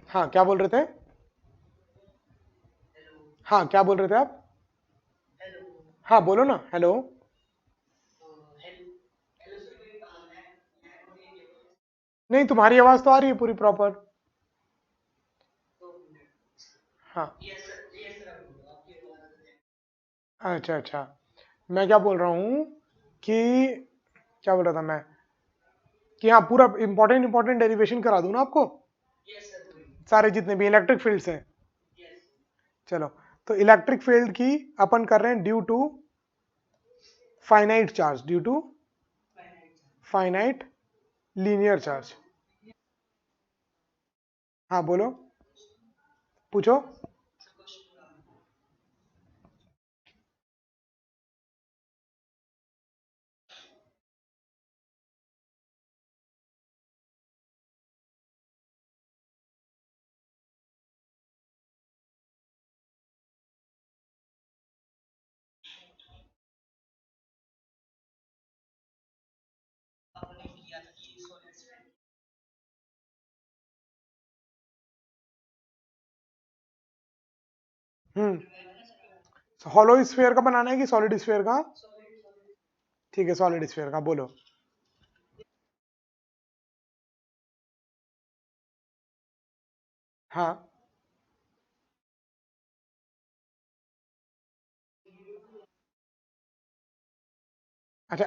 हाँ क्या बोल रहे थे? हाँ क्या बोल रहे थे आप? हाँ बोलो ना, हेलो। नहीं, तुम्हारी आवाज तो आ रही है पूरी प्रॉपर। हाँ। अच्छा अच्छा। मैं क्या बोल रहा हूँ कि क्या बोल रहा था मैं कि हाँ, पूरा इंपॉर्टेंट इंपॉर्टेंट डेरिवेशन करा दूं ना आपको, सारे जितने भी इलेक्ट्रिक फील्ड्स हैं। चलो, तो इलेक्ट्रिक फील्ड की अपन कर रहे हैं due to finite charge, due to finite linear charge. हाँ बोलो, पूछो। हॉलो स्फीयर का बनाना है कि सॉलिड स्फीयर का? ठीक है, सॉलिड स्फीयर का बोलो। हाँ। अच्छा,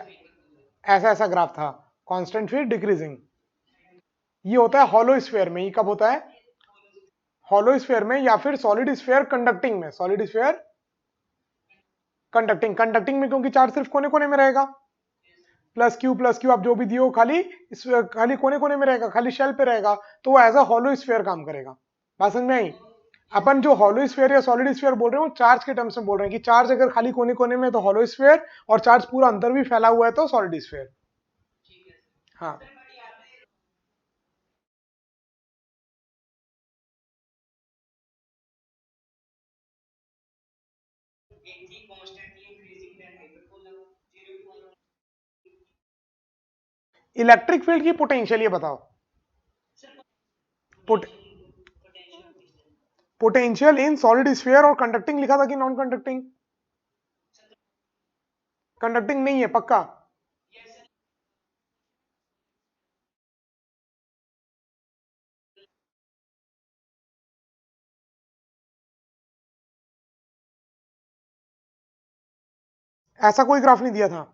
ऐसा ऐसा ग्राफ था, कांस्टेंट फिर डिक्रीजिंग। ये होता है हॉलो स्फीयर में, ये कब होता है? हॉलो स्फीयर में, या फिर सॉलिड स्फीयर कंडक्टिंग में। सॉलिड स्फीयर कंडक्टिंग, कंडक्टिंग में क्योंकि चार्ज सिर्फ कोने कोने में रहेगा। प्लस क्यू आप जो भी दियो, खाली खाली कोने कोने में रहेगा, खाली शेल पे रहेगा। तो वो एज अ हॉलो स्फीयर काम करेगा। बात समझ में आई? अपन जो हॉलो स्फीयर या सॉलिड स्फीयर बोल रहे हैं वो चार्ज के टर्म्स में बोल रहे हैं कि चार्ज अगर खाली कोने कोने में है तो हॉलो स्फीयर, और चार्ज पूरा अंदर भी फैला हुआ है तो सॉलिड स्फीयर। हाँ। इलेक्ट्रिक फील्ड की पोटेंशियल ये बताओ। Pot, potential in solid sphere, और कंडक्टिंग लिखा था कि नॉन कंडक्टिंग? कंडक्टिंग नहीं है पक्का? ऐसा कोई ग्राफ नहीं दिया था।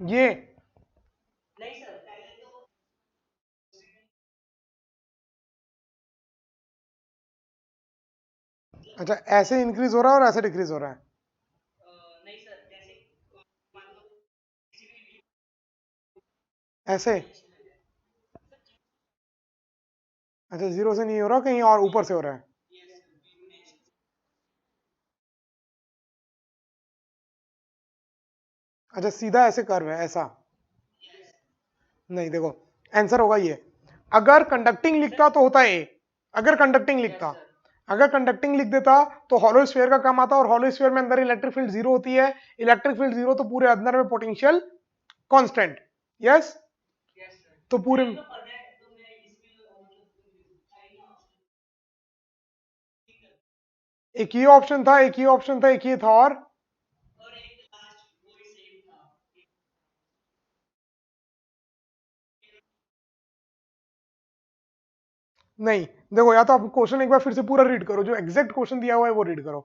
ये अच्छा, ऐसे इंक्रीज हो रहा है और ऐसे डिक्रीज हो रहा है? ऐसे? अच्छा, जीरो से नहीं हो रहा, कहीं और ऊपर से हो रहा है? अच्छा, सीधा ऐसे कर्व है ऐसा? नहीं, देखो, आंसर होगा ये। अगर कंडक्टिंग लिखता तो होता ए। अगर कंडक्टिंग लिखता, अगर कंडक्टिंग लिख देता तो हॉलो स्फीयर का काम आता, और हॉलो स्फीयर में अंदर इलेक्ट्रिक फील्ड जीरो होती है। इलेक्ट्रिक फील्ड जीरो तो पूरे अंदर में पोटेंशियल कांस्टेंट। यस। तो पूरे एक ही ऑप्शन था, एक ही ऑप्शन था, एक ही था, और नहीं। देखो, या तो आप क्वेश्चन एक बार फिर से पूरा रीड करो, जो एग्जैक्ट क्वेश्चन दिया हुआ है वो रीड करो।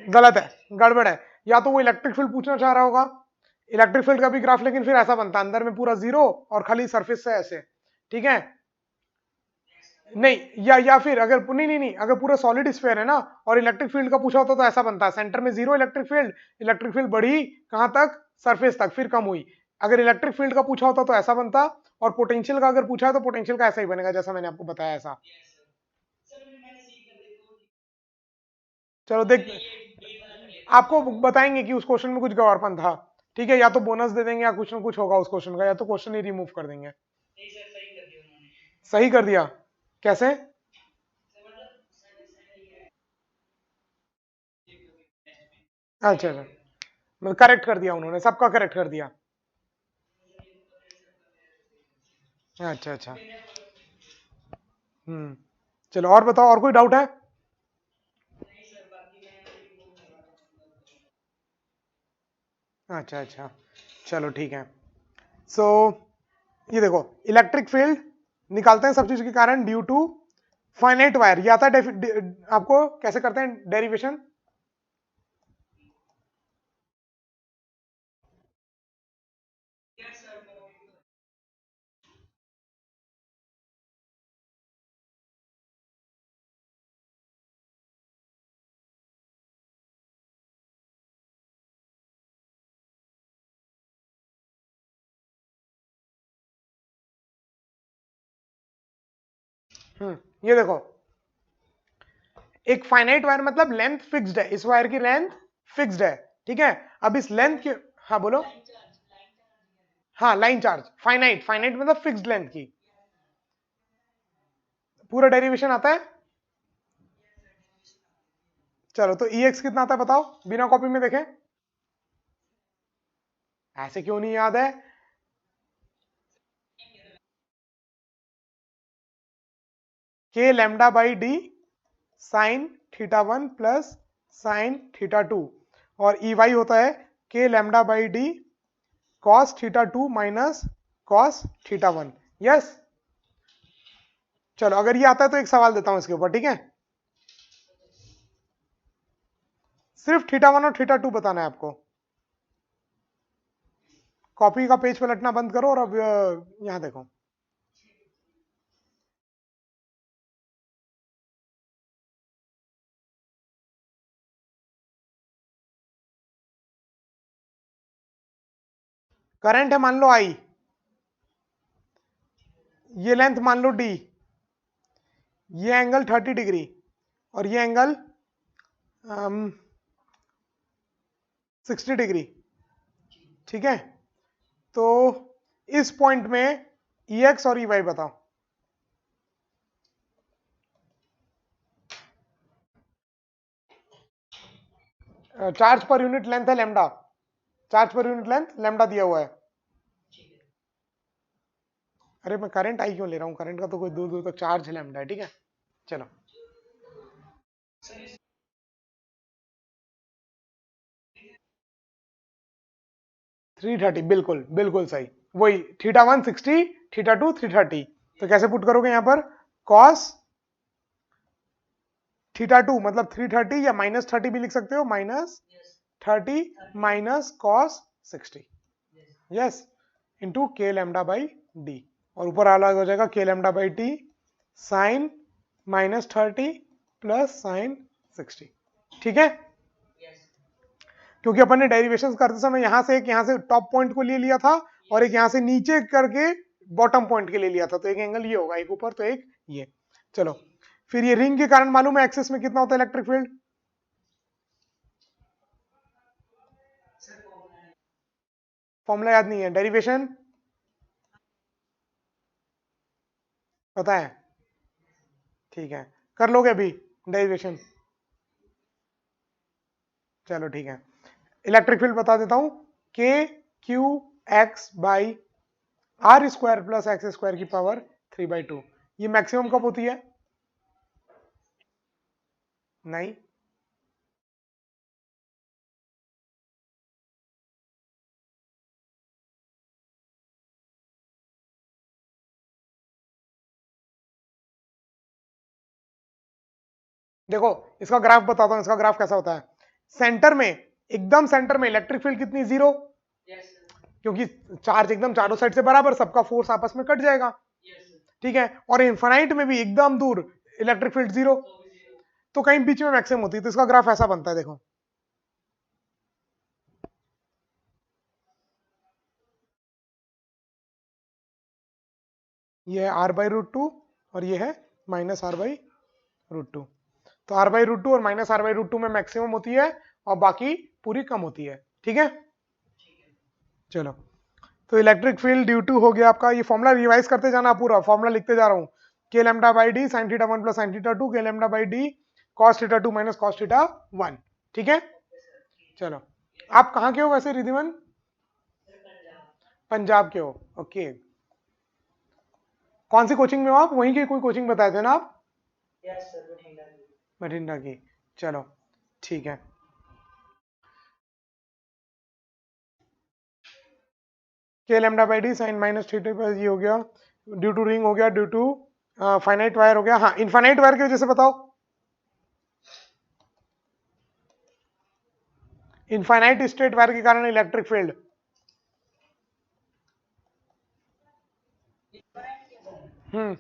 गलत है, गड़बड़ है। या तो वो इलेक्ट्रिक फील्ड पूछना चाह रहा होगा, इलेक्ट्रिक फील्ड का भी ग्राफ, लेकिन फिर ऐसा बनता है अंदर में पूरा जीरो और खाली सरफेस से ऐसे। ठीक है? नहीं, या फिर अगर नहीं नहीं नहीं, अगर पूरा सॉलिड स्फीयर है ना, और इलेक्ट्रिक फील्ड का पूछा होता तो ऐसा बनता है, सेंटर में zero electric field, electric field बढ़ी कहां तक? सरफेस तक, फिर कम हुई। अगर इलेक्ट्रिक फील्ड का पूछा होता तो ऐसा बनता, और पोटेंशियल का अगर पूछा है तो पोटेंशियल का ऐसा ही बनेगा जैसा मैंने आपको बताया, ऐसा। चलो देख, आपको बताएंगे कि उस क्वेश्चन में कुछ गौरपन था। ठीक है, या तो बोनस दे देंगे, या कुछ ना कुछ होगा उस क्वेश्चन का, या तो क्वेश्चन ही रिमूव कर देंगे। सही कर दिया। कैसे? अच्छा अच्छा, मतलब करेक्ट कर दिया उन्होंने, सबका करेक्ट कर दिया। अच्छा अच्छा। चलो और बताओ, और कोई डाउट है? अच्छा अच्छा, चलो ठीक है। सो ये देखो, इलेक्ट्रिक फील्ड निकालते हैं सब चीज के कारण ड्यू टू फाइनाइट वायर। ये आता है आपको कैसे करते हैं डेरिवेशन? ये देखो, एक फाइनाइट वायर मतलब लेंथ फिक्स्ड है, इस वायर की लेंथ फिक्स्ड है, ठीक है। अब इस लेंथ के, हाँ बोलो। हाँ लाइन चार्ज, फाइनाइट, फाइनाइट मतलब फिक्स्ड लेंथ की। पूरा डेरिवेशन आता है। चलो तो ई एक्स कितना आता है बताओ, बिना कॉपी में देखें। ऐसे क्यों नहीं याद है? K lambda by D sine theta one plus sine theta two, और ई वाई होता है K lambda by D cos theta two minus cos theta one. Yes. चलो अगर ये आता है तो एक सवाल देता हूं इसके ऊपर, ठीक है। सिर्फ थीटा वन और थीटा टू बताना है आपको। कॉपी का पेज पलटना बंद करो और अब यहां देखो। करंट है मान लो आई, ये लेंथ मान लो डी, ये एंगल 30 डिग्री और ये एंगल 60 डिग्री, ठीक है। तो इस पॉइंट में ई एक्स और ई वाई बताओ। चार्ज पर यूनिट लेंथ है lambda, charge per unit length lambda दिया हुआ है। अरे मैं करंट आई क्यों ले रहा हूँ, करंट का तो कोई दूर दूर तक चार्ज है लेमडा है, ठीक है। चलो 330, बिल्कुल बिल्कुल सही। वही थीटा वन 60, थीटा टू 330। तो कैसे पुट करोगे यहाँ पर, कॉस थीटा टू मतलब 330 या -30 भी लिख सकते हो, -30 minus cos 60, yes, into K lambda by D. और ऊपर अलग हो जाएगा K lambda by T sine -30 plus sine 60, ठीक है। क्योंकि अपन ने डेरिवेशंस करते समय यहां से एक, यहां से टॉप पॉइंट को ले लिया था और एक यहां से नीचे करके बॉटम पॉइंट के ले लिया था, तो एक एंगल ये होगा, एक ऊपर तो एक ये। चलो फिर ये रिंग के कारण मालूम है एक्सिस में कितना होता है इलेक्ट्रिक फील्ड? फॉर्मूला याद नहीं है, डेरिवेशन पता है? ठीक है, कर लोगे अभी डेरिवेशन? चलो ठीक है, इलेक्ट्रिक फील्ड बता देता हूं, K Q X by R square plus x square की पावर 3/2। ये मैक्सिमम कब होती है? नहीं, देखो इसका ग्राफ बताता हूं, इसका ग्राफ कैसा होता है। सेंटर में, एकदम सेंटर में इलेक्ट्रिक फील्ड कितनी, जीरो, क्योंकि चार्ज एकदम चारों साइड से बराबर, सबका फोर्स आपस में कट जाएगा, ठीक है। और इन्फाइनाइट में भी एकदम दूर इलेक्ट्रिक फील्ड जीरो, तो कहीं बीच में मैक्सिमम होती है। तो इसका ग्राफ ऐसा बनता है, देखो ये है r/√2 और ये है -r/√2। तो r/√2 और -r/√2 में मैक्सिमम होती है और बाकी पूरी कम होती है, ठीक है। चलो तो इलेक्ट्रिक फील्ड ड्यू टू हो गया आपका, ये फॉर्मूला रिवाइज करते जाना, पूरा फॉर्मूला लिखते जा रहा हूँ, के lambda by D sign theta 1 plus sine theta 2 के lambda by D cos theta 2 minus cos theta 1। ठीक है, चलो आप कहाँ के हो वैसे रिधिवन? पंजाब के हो, ओके। कौन सी कोचिंग में हो आप? वहीं की कोई कोचिंग बताए थे ना आप? यस सर, बठिंडा की। चलो ठीक है, K lambda by D sine minus theta plus ये हो गया, ड्यू टू रिंग हो गया, ड्यू टू फाइनाइट वायर हो गया। हाँ, इनफाइनाइट वायर की वजह से बताओ, इनफाइनाइट स्ट्रेट वायर के कारण इलेक्ट्रिक फील्ड। हम्म,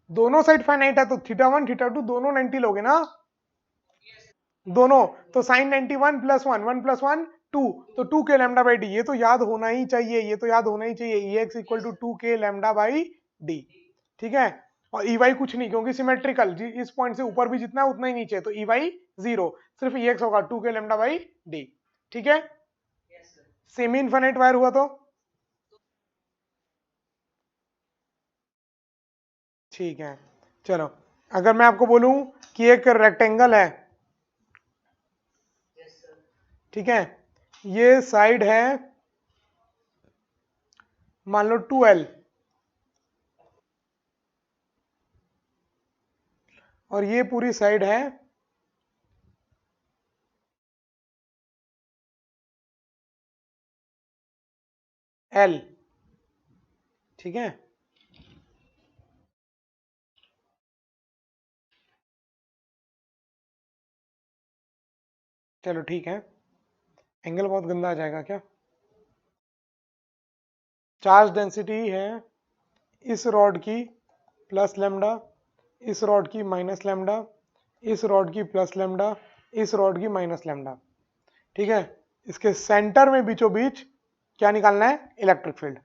दोनों साइड फाइनाइट है तो थीटा 1 थीटा 2 दोनों 90 लोगे ना, दोनों। तो साइन 91 प्लस 1 1 प्लस 1 2, तो 2 के लैम्डा बाई डी, ये तो याद होना ही चाहिए, ये तो याद होना ही चाहिए, ई एक्स इक्वल टू 2 के लैम्डा बाई डी। ठीक है, और ई वाई कुछ नहीं क्योंकि सिमेट्रिकल, इस पॉइंट से ऊपर भी जितना है उतना ही नीचे, तो ई वाई जीरो, सिर्फ ई एक्स होगा 2 के लैम्डा बाई डी। ठीक है, सेमी इनफाइनाइट वायर हुआ तो ठीक है। चलो, अगर मैं आपको बोलूं कि एक रेक्टेंगल है, ठीक है, ये साइड है मान लो 2L, और ये पूरी साइड है L। ठीक है, चलो ठीक है, एंगल बहुत गंदा आ जाएगा क्या? चार्ज डेंसिटी है इस रॉड की प्लस लैम्डा, इस रॉड की माइनस लैम्डा, इस रॉड की प्लस लैम्डा, इस रॉड की माइनस लैम्डा। ठीक है, इसके सेंटर में बीचों बीच क्या निकालना है? Electric field.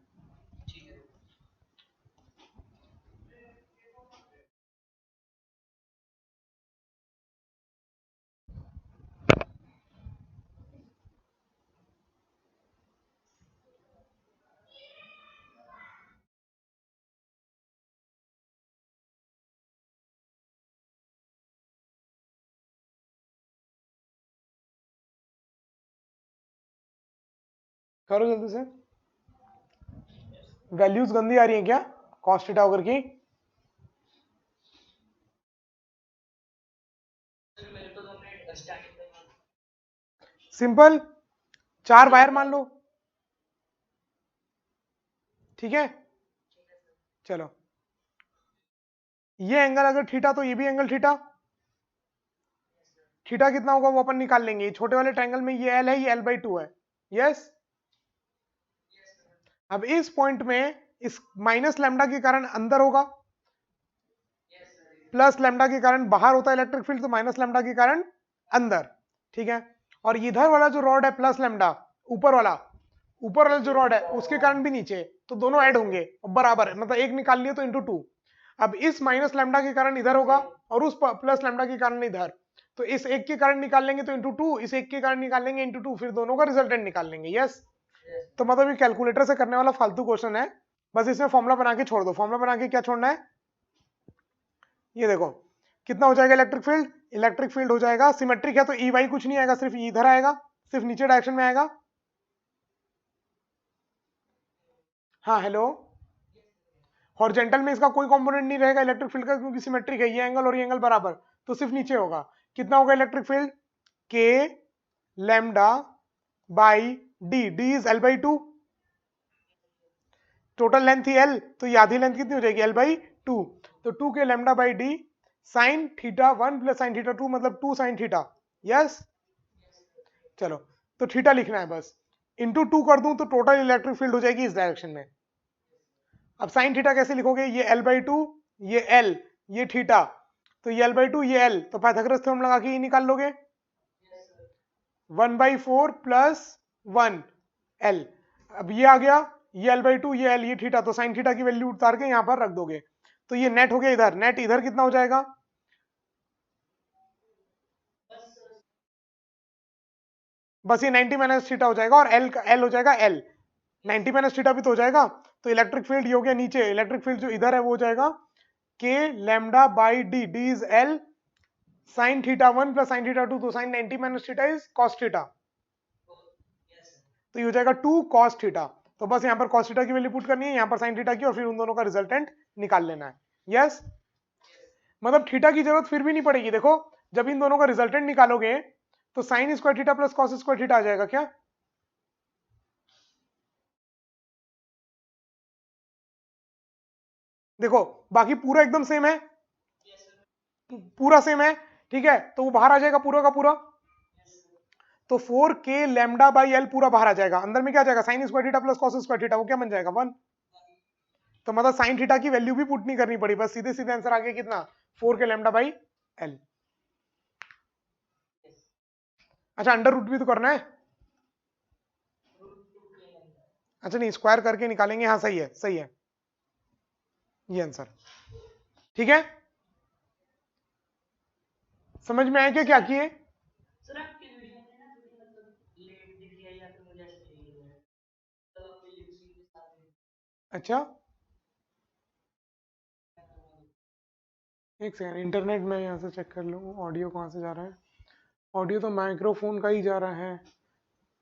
करो जल्दी से, वैल्यूज गंदी आ रही है क्या कॉस थीटा वगैरह की? सिंपल, 4 वायर मान लो, ठीक है। चलो, ये एंगल अगर थीटा तो ये भी एंगल थीटा, थीटा कितना होगा वो अपन निकाल लेंगे, छोटे वाले ट्रायंगल में ये एल है, ये L/2 है, यस। अब इस पॉइंट में इस माइनस लैम्डा के कारण अंदर होगा, प्लस लैम्डा के कारण बाहर होता है इलेक्ट्रिक फील्ड, तो माइनस लैम्डा के कारण अंदर। ठीक है, और इधर वाला जो रॉड है प्लस लैम्डा, ऊपर वाला जो रॉड है उसके कारण भी नीचे, तो दोनों ऐड होंगे बराबर, मतलब एक निकाल लिया तो इंटू 2। अब इस माइनस लैम्डा के कारण इधर होगा और उस प्लस लैम्डा के कारण इधर, तो इस एक के कारण निकाल लेंगे तो इंटू 2, इस एक के कारण निकाल लेंगे इंटू 2, फिर दोनों का रिजल्टेंट निकाल लेंगे, यस। तो मतलब ये कैलकुलेटर से करने वाला फालतू क्वेश्चन है, बस इसमें फॉर्मुला बना के छोड़ दो। फॉर्मुला बना के क्या छोड़ना है, ये देखो कितना हो जाएगा इलेक्ट्रिक फील्ड, इलेक्ट्रिक फील्ड हो जाएगा, सिमेट्रिक है तो ई वाई कुछ नहीं आएगा, सिर्फ इधर आएगा, सिर्फ नीचे डायरेक्शन में आएगा। हाँ हेलो, हॉरिजॉन्टल में इसका कोई कंपोनेंट नहीं रहेगा इलेक्ट्रिक फील्ड का, क्योंकि सिमेट्रिक है, ये एंगल और ये एंगल बराबर, तो सिर्फ नीचे होगा। कितना होगा इलेक्ट्रिक फील्ड? के lambda by D, D is L/2, total length he L, तो ये आधी लेंथ कितनी हो जाएगी? L/2, तो 2 के lambda by D sign theta 1 plus sine theta 2 मतलब 2 साइन थीटा, यस। चलो, तो थीटा लिखना है बस, इंटू 2 कर दूं तो टोटल इलेक्ट्रिक फील्ड हो जाएगी इस डायरेक्शन में। अब साइन थीटा कैसे लिखोगे? ये L/2, ये L, ये थीटा, तो ये L/2 ये L, तो पाइथागोरस थ्योरम लगा के ये निकाल लोगे, 1/4 प्लस 1 L। अब ये आ गया, ये L/2 ये L ये थीटा, तो साइन थीटा की वैल्यू उतार के यहां पर रख दोगे, तो ये नेट हो गया इधर, नेट इधर कितना हो जाएगा? बस ये 90 माइनस थीटा हो जाएगा और एल का एल हो जाएगा एल, 90 माइनस थीटा भी तो हो जाएगा। तो इलेक्ट्रिक फील्ड ये हो गया नीचे, इलेक्ट्रिक फील्ड जो इधर है वो हो जाएगा K lambda by D, D is L sine theta 1 plus sine theta 2, तो sine 90 minus theta is cos theta, तो ये हो जाएगा 2 कॉस थीटा। तो बस यहाँ पर कॉस थीटा की वैल्यू पुट करनी है, यहाँ पर साइन थीटा की, और फिर उन दोनों का रिजल्टेंट निकाल लेना है। यस, मतलब थीटा की जरूरत फिर भी नहीं पड़ेगी। देखो जब इन दोनों का रिजल्टेंट निकालोगे तो sine square theta plus cos square theta आ जाएगा क्या? देखो बाकी पूरा एकदम सेम है, पूरा सेम है, ठीक है, तो वो बाहर आ जाएगा पूरा का पूरा। तो 4k लैम्डा बाई एल पूरा बाहर आ जाएगा, अंदर में क्या आ जाएगा sign square theta plus cos square theta, वो क्या बन जाएगा 1। तो मतलब साइन थीटा की वैल्यू भी पुट नहीं करनी पड़ी, बस सीधे सीधे आंसर आ गया कितना 4k लैम्डा बाई एल। अच्छा अंडर रूट भी तो करना है, अच्छा नहीं स्क्वायर करके निकालेंगे, हाँ सही है सही है ये आंसर, ठीक है। समझ में आया क्या क्या किए? अच्छा एक सेकंड, इंटरनेट में यहाँ से चेक कर लूँ ऑडियो कहाँ से जा रहा है। ऑडियो तो माइक्रोफोन का ही जा रहा है,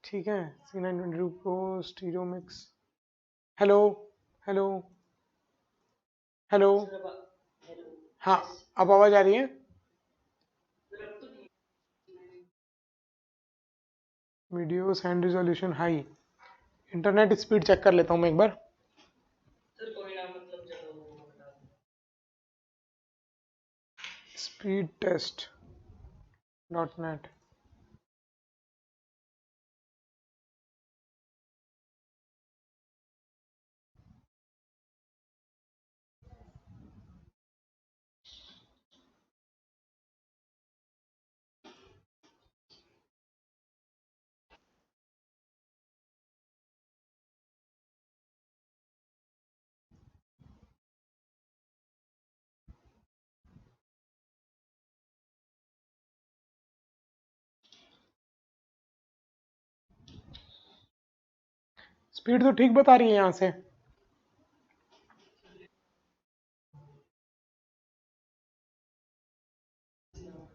ठीक है। C922 pro stereo mix, hello hello hello, हाँ अब आवाज आ रही है। Video and resolution high, internet speed check कर लेता हूँ मैं एक बार। स्पीड टेस्ट .net, स्पीड तो ठीक बता रही है यहाँ से।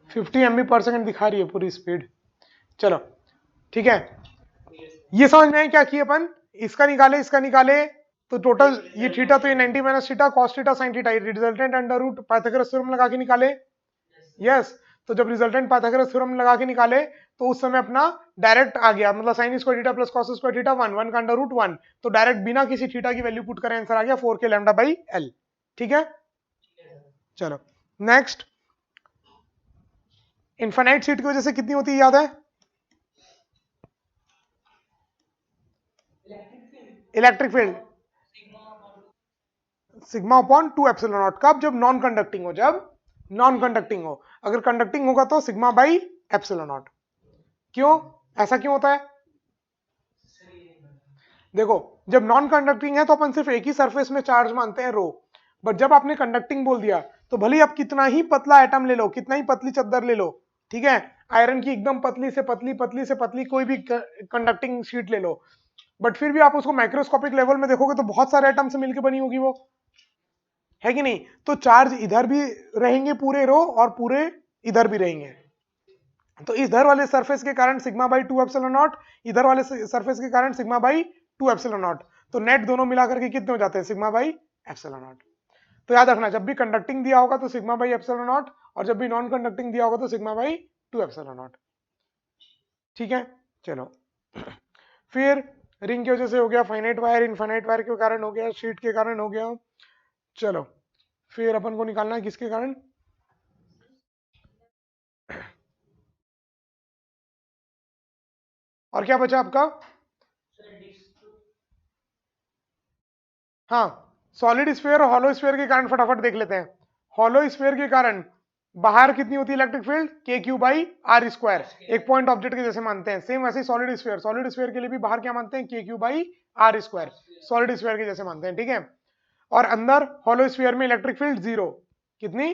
50 MB पर सेकंड दिखा रही है पूरी स्पीड। चलो ठीक है, ये समझ में आया क्या किए अपन, इसका निकाले इसका निकाले, तो टोटल ये थीटा, तो ये 90 minus theta cos theta sine theta, resultant under root Pythagoras theorem लगा के निकाले। यस, तो जब रिजल्टेंट पाइथागोरस थ्योरम लगा के निकाले तो उस समय अपना डायरेक्ट आ गया, मतलब sign square theta plus cos square theta 1, 1 का अंडर रूट 1, तो डायरेक्ट बिना किसी थीटा की वैल्यू पुट करें आंसर आ गया 4k लैम्डा बाई एल, ठीक है। चलो नेक्स्ट, इनफाइनाइट सीट की वजह से कितनी होती है याद है? Electric field sigma upon 2 epsilon not, कब? जब नॉन कंडक्टिंग हो, जब नॉन कंडक्टिंग हो, अगर कंडक्टिंग होगा तो सिग्मा बाई एप्सिलॉन नॉट। क्यों, ऐसा क्यों होता है? देखो जब नॉन कंडक्टिंग है तो अपन सिर्फ एक ही सरफेस में चार्ज मानते हैं रो, बट जब आपने कंडक्टिंग बोल दिया तो भले आप कितना ही पतला एटम ले लो, कितना ही पतली चद्दर ले लो, ठीक है, आयरन की एकदम पतली से पतली, पतली से पतली कोई भी कंडक्टिंग शीट ले लो, बट फिर भी आप उसको माइक्रोस्कोपिक लेवल में देखोगे तो बहुत सारे एटम से मिलकर बनी होगी वो, है कि नहीं? तो चार्ज इधर भी रहेंगे पूरे रो और पूरे इधर भी रहेंगे, तो इधर वाले सरफेस के कारण सिग्मा बाई 2 एप्सिलॉन नॉट, इधर वाले सरफेस के कारण सिग्मा बाई 2 एप्सिलॉन नॉट, तो नेट दोनों मिलाकर के कितने हो जाते हैं सिग्मा बाई एप्सिलॉन नॉट। तो याद रखना जब भी कंडक्टिंग दिया होगा तो सिग्मा बाई एप्सिलॉन नॉट, और जब भी नॉन कंडक्टिंग दिया होगा तो सिग्मा बाई 2 एप्सिलॉन नॉट, ठीक है। चलो फिर रिंग की वजह से हो गया, फाइनाइट वायर इनफाइनाइट वायर के कारण हो गया, शीट के कारण हो गया। चलो फिर अपन को निकालना है किसके कारण, और क्या बचा आपका? हाँ सॉलिड स्फीयर और हॉलो स्फीयर के कारण फटाफट देख लेते हैं। हॉलो स्फीयर के कारण बाहर कितनी होती है electric field, K Q by R square, एक पॉइंट ऑब्जेक्ट के जैसे मानते हैं, सेम वैसे ही सॉलिड स्फीयर, सॉलिड स्फीयर के लिए भी बाहर क्या मानते हैं, K Q by R square, solid sphere के जैसे मानते हैं, ठीक है। और अंदर हॉलो स्फीयर में इलेक्ट्रिक फील्ड जीरो, कितनी?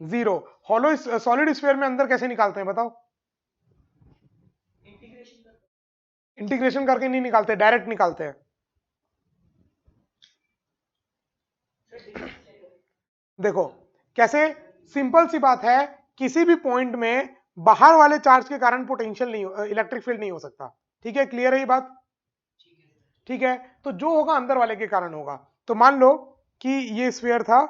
जीरो। हॉलो सॉलिड स्फीयर में अंदर कैसे निकालते हैं बताओ? इंटीग्रेशन करके नहीं निकालते, डायरेक्ट निकालते हैं। देखो कैसे, सिंपल सी बात है, किसी भी पॉइंट में बाहर वाले चार्ज के कारण पोटेंशियल नहीं, इलेक्ट्रिक फील्ड नहीं हो सकता। ठीक है, क्लियर है ये बात? ठीक है, तो जो होगा अंदर वाले के कारण होगा। तो मान लो कि ये स्फीयर था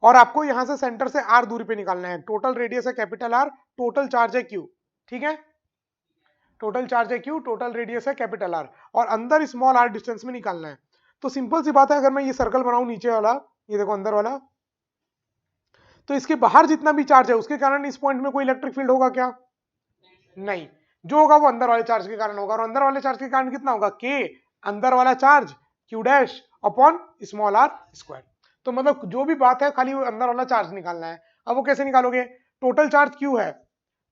और आपको यहां से सेंटर से आर दूरी पे निकालना है। टोटल रेडियस है कैपिटल आर, टोटल चार्ज है क्यू। ठीक है, टोटल चार्ज है क्यू, टोटल रेडियस है कैपिटल आर, और अंदर स्मॉल आर डिस्टेंस में निकालना है। तो सिंपल सी बात है, अगर मैं ये सर्कल बनाऊं नीचे वाला, ये देखो अंदर वाला, तो इसके बाहर जितना भी चार्ज है उसके कारण इस पॉइंट में कोई इलेक्ट्रिक फील्ड होगा क्या? नहीं, जो होगा वो अंदर वाले चार्ज के कारण होगा, और अंदर वाले चार्ज के कारण कितना होगा? के अंदर वाला charge Q dash upon small R square. तो मतलब जो भी बात है, खाली अंदर वाला चार्ज निकालना है। अब वो कैसे निकालोगे? टोटल चार्ज क्यू है,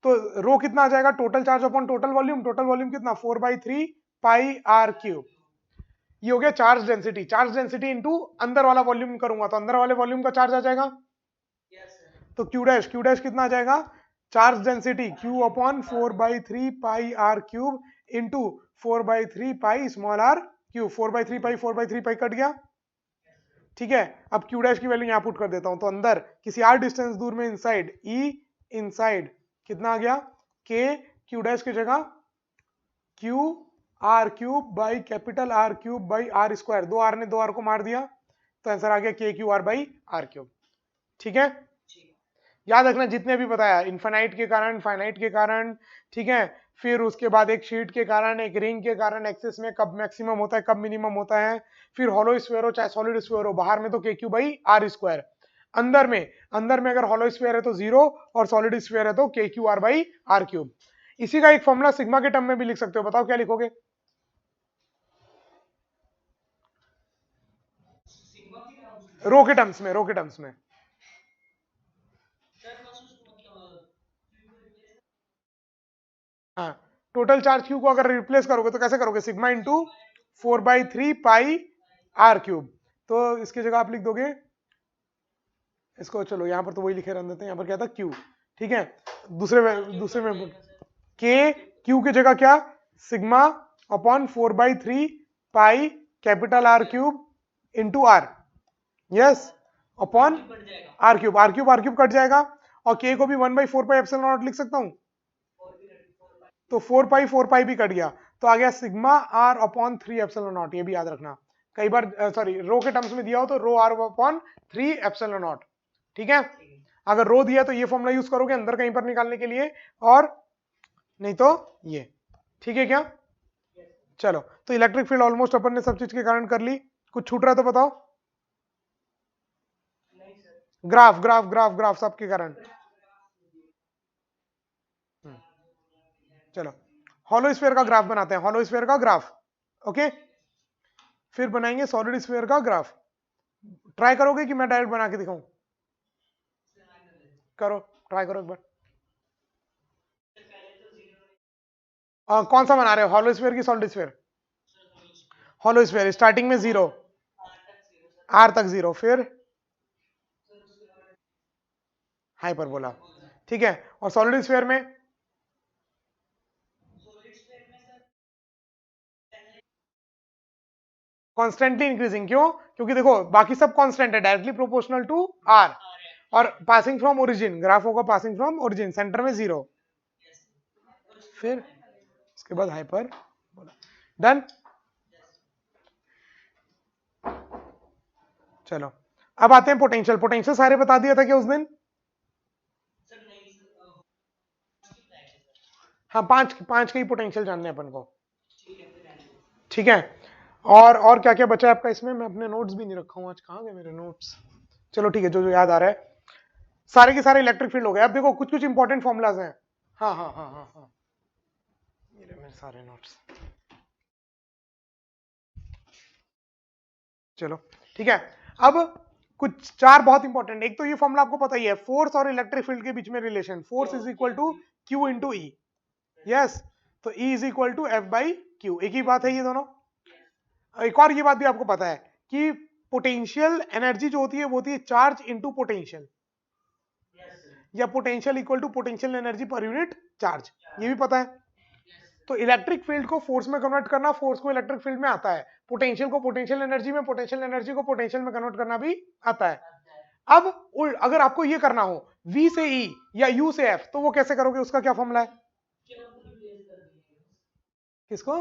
तो रो कितना आ जाएगा? Total charge upon total volume, total volume कितना? 4/3 पाई आर क्यूब। ये हो गया charge density. Charge density into अंदर वाला वॉल्यूम करूंगा तो अंदर वाले वॉल्यूम का चार्ज आ जाएगा। तो क्यू डैश कितना आ जाएगा? Charge density Q upon 4/3 pi R cube into 4/3 pi small R cube. 4/3 pi cut गया। ठीक है, अब क्यू डैश की वैल्यू यहां पुट कर देता हूं, तो अंदर किसी आर डिस्टेंस दूर में इनसाइड, ई इनसाइड कितना आ गया? के क्यू डैश की जगह Q R cube by capital R cube by R square. दो आर ने दो आर को मार दिया, तो आंसर आ गया K Q R by R cube. ठीक है, याद रखना जितने भी बताया, इन्फाइनाइट के कारण, फाइनाइट के कारण, ठीक है, फिर उसके बाद एक शीट के कारण, एक रिंग के कारण, एक्सिस में कब मैक्सिमम होता है, कब मिनिमम होता है, फिर हॉलो स्फीयर हो चाहे सॉलिड स्फीयर हो, बाहर में तो K Q by R square, अंदर में अगर हॉलो स्फीयर है तो 0 और सॉलिड स्फीयर है तो K Q R by R cube. इसी का एक फॉर्मूला सिग्मा के टर्म में भी लिख सकते हो, बताओ क्या लिखोगे? रो के टर्म्स में। हाँ, टोटल चार्ज क्यू को अगर रिप्लेस करोगे तो कैसे करोगे? Sigma into 4/3 pi R cube. तो इसकी जगह आप लिख दोगे इसको, चलो यहां पर तो वही लिखे रहने देते हैं, यहां पर क्या था? क्यू। ठीक है, दूसरे में के क्यू की जगह क्या? Sigma upon 4/3 pi capital R cube into R, yes, upon R cube cut जाएगा, और के को भी 1/4 पाई एप्सिलॉन नॉट लिख सकता हूं, तो 4 पाई भी कट गया, तो आ गया sigma R upon 3 epsilon naught. ये भी याद रखना, कई बार सॉरी रो के टर्म्स में दिया हो तो रो आर अपॉन 3 एप्सिलॉन नॉट। ठीक है, अगर रो दिया तो ये फॉर्मूला यूज करोगे अंदर कहीं पर निकालने के लिए, और नहीं तो ये। ठीक है क्या? चलो, तो इलेक्ट्रिक फील्ड ऑलमोस्ट अपन ने सब चीज के कारण कर ली। कुछ छूट रहा तो बताओ? ग्राफ ग्राफ ग्राफ ग्राफ सबके कारण। चलो, हॉलो स्फीयर का ग्राफ बनाते हैं, हॉलो स्फीयर का ग्राफ। ओके, फिर बनाएंगे सॉलिड स्फीयर का ग्राफ। ट्राई करोगे कि मैं डायरेक्ट बना के दिखाऊं? करो, ट्राई करो एक बार। कौन सा बना रहे हो, हॉलो स्फीयर की solid sphere? Hollow sphere, starting में 0, आर तक 0, फिर हाइपरबोला। ठीक है, और सॉलिड स्फीयर में कॉन्स्टेंटली इंक्रीजिंग। क्यों? क्योंकि देखो बाकी सब कांस्टेंट है, डायरेक्टली प्रोपोर्शनल टू आर, और पासिंग फ्रॉम ओरिजिन, ग्राफ होगा पासिंग फ्रॉम ओरिजिन, सेंटर में 0, फिर उसके बाद हाइपर। डन। चलो, अब आते हैं पोटेंशियल। पोटेंशियल सारे बता दिया था कि उस दिन? हाँ, पांच पांच के ही पोटेंशियल जानने हैं अपन को। ठीक है, और क्या क्या बचा है आपका इसमें? मैं अपने नोट्स भी नहीं रखा हूँ आज, कहाँ गए मेरे नोट्स? चलो ठीक है, जो जो याद आ रहा है, सारे के सारे इलेक्ट्रिक फील्ड हो गए। अब देखो कुछ कुछ इंपॉर्टेंट फॉर्मुलाज हैं। हाँ हाँ हाँ हाँ हाँ, ये मेरे सारे नोट्स। चलो ठीक है, अब कुछ चार बहुत इंपॉर्टेंट। एक तो ये फॉर्मूला आपको पता ही है, फोर्स और इलेक्ट्रिक फील्ड के बीच में relation, force is equal to Q into E. Yes, तो E is equal to F by q, एक ही बात है ये दोनों। एक और ये बात भी आपको पता है कि पोटेंशियल एनर्जी जो होती है वो होती है चार्ज इंटू पोटेंशियल, या potential equal to potential energy per unit charge, ये भी पता है। तो इलेक्ट्रिक फील्ड को फोर्स में कन्वर्ट करना फोर्स को इलेक्ट्रिक फील्ड में आता है, पोटेंशियल को पोटेंशियल एनर्जी में, पोटेंशियल एनर्जी को पोटेंशियल में कन्वर्ट करना भी आता है। अब अगर आपको ये करना हो V से E या U से F, तो वो कैसे करोगे, उसका क्या फॉर्मूला है? किसको?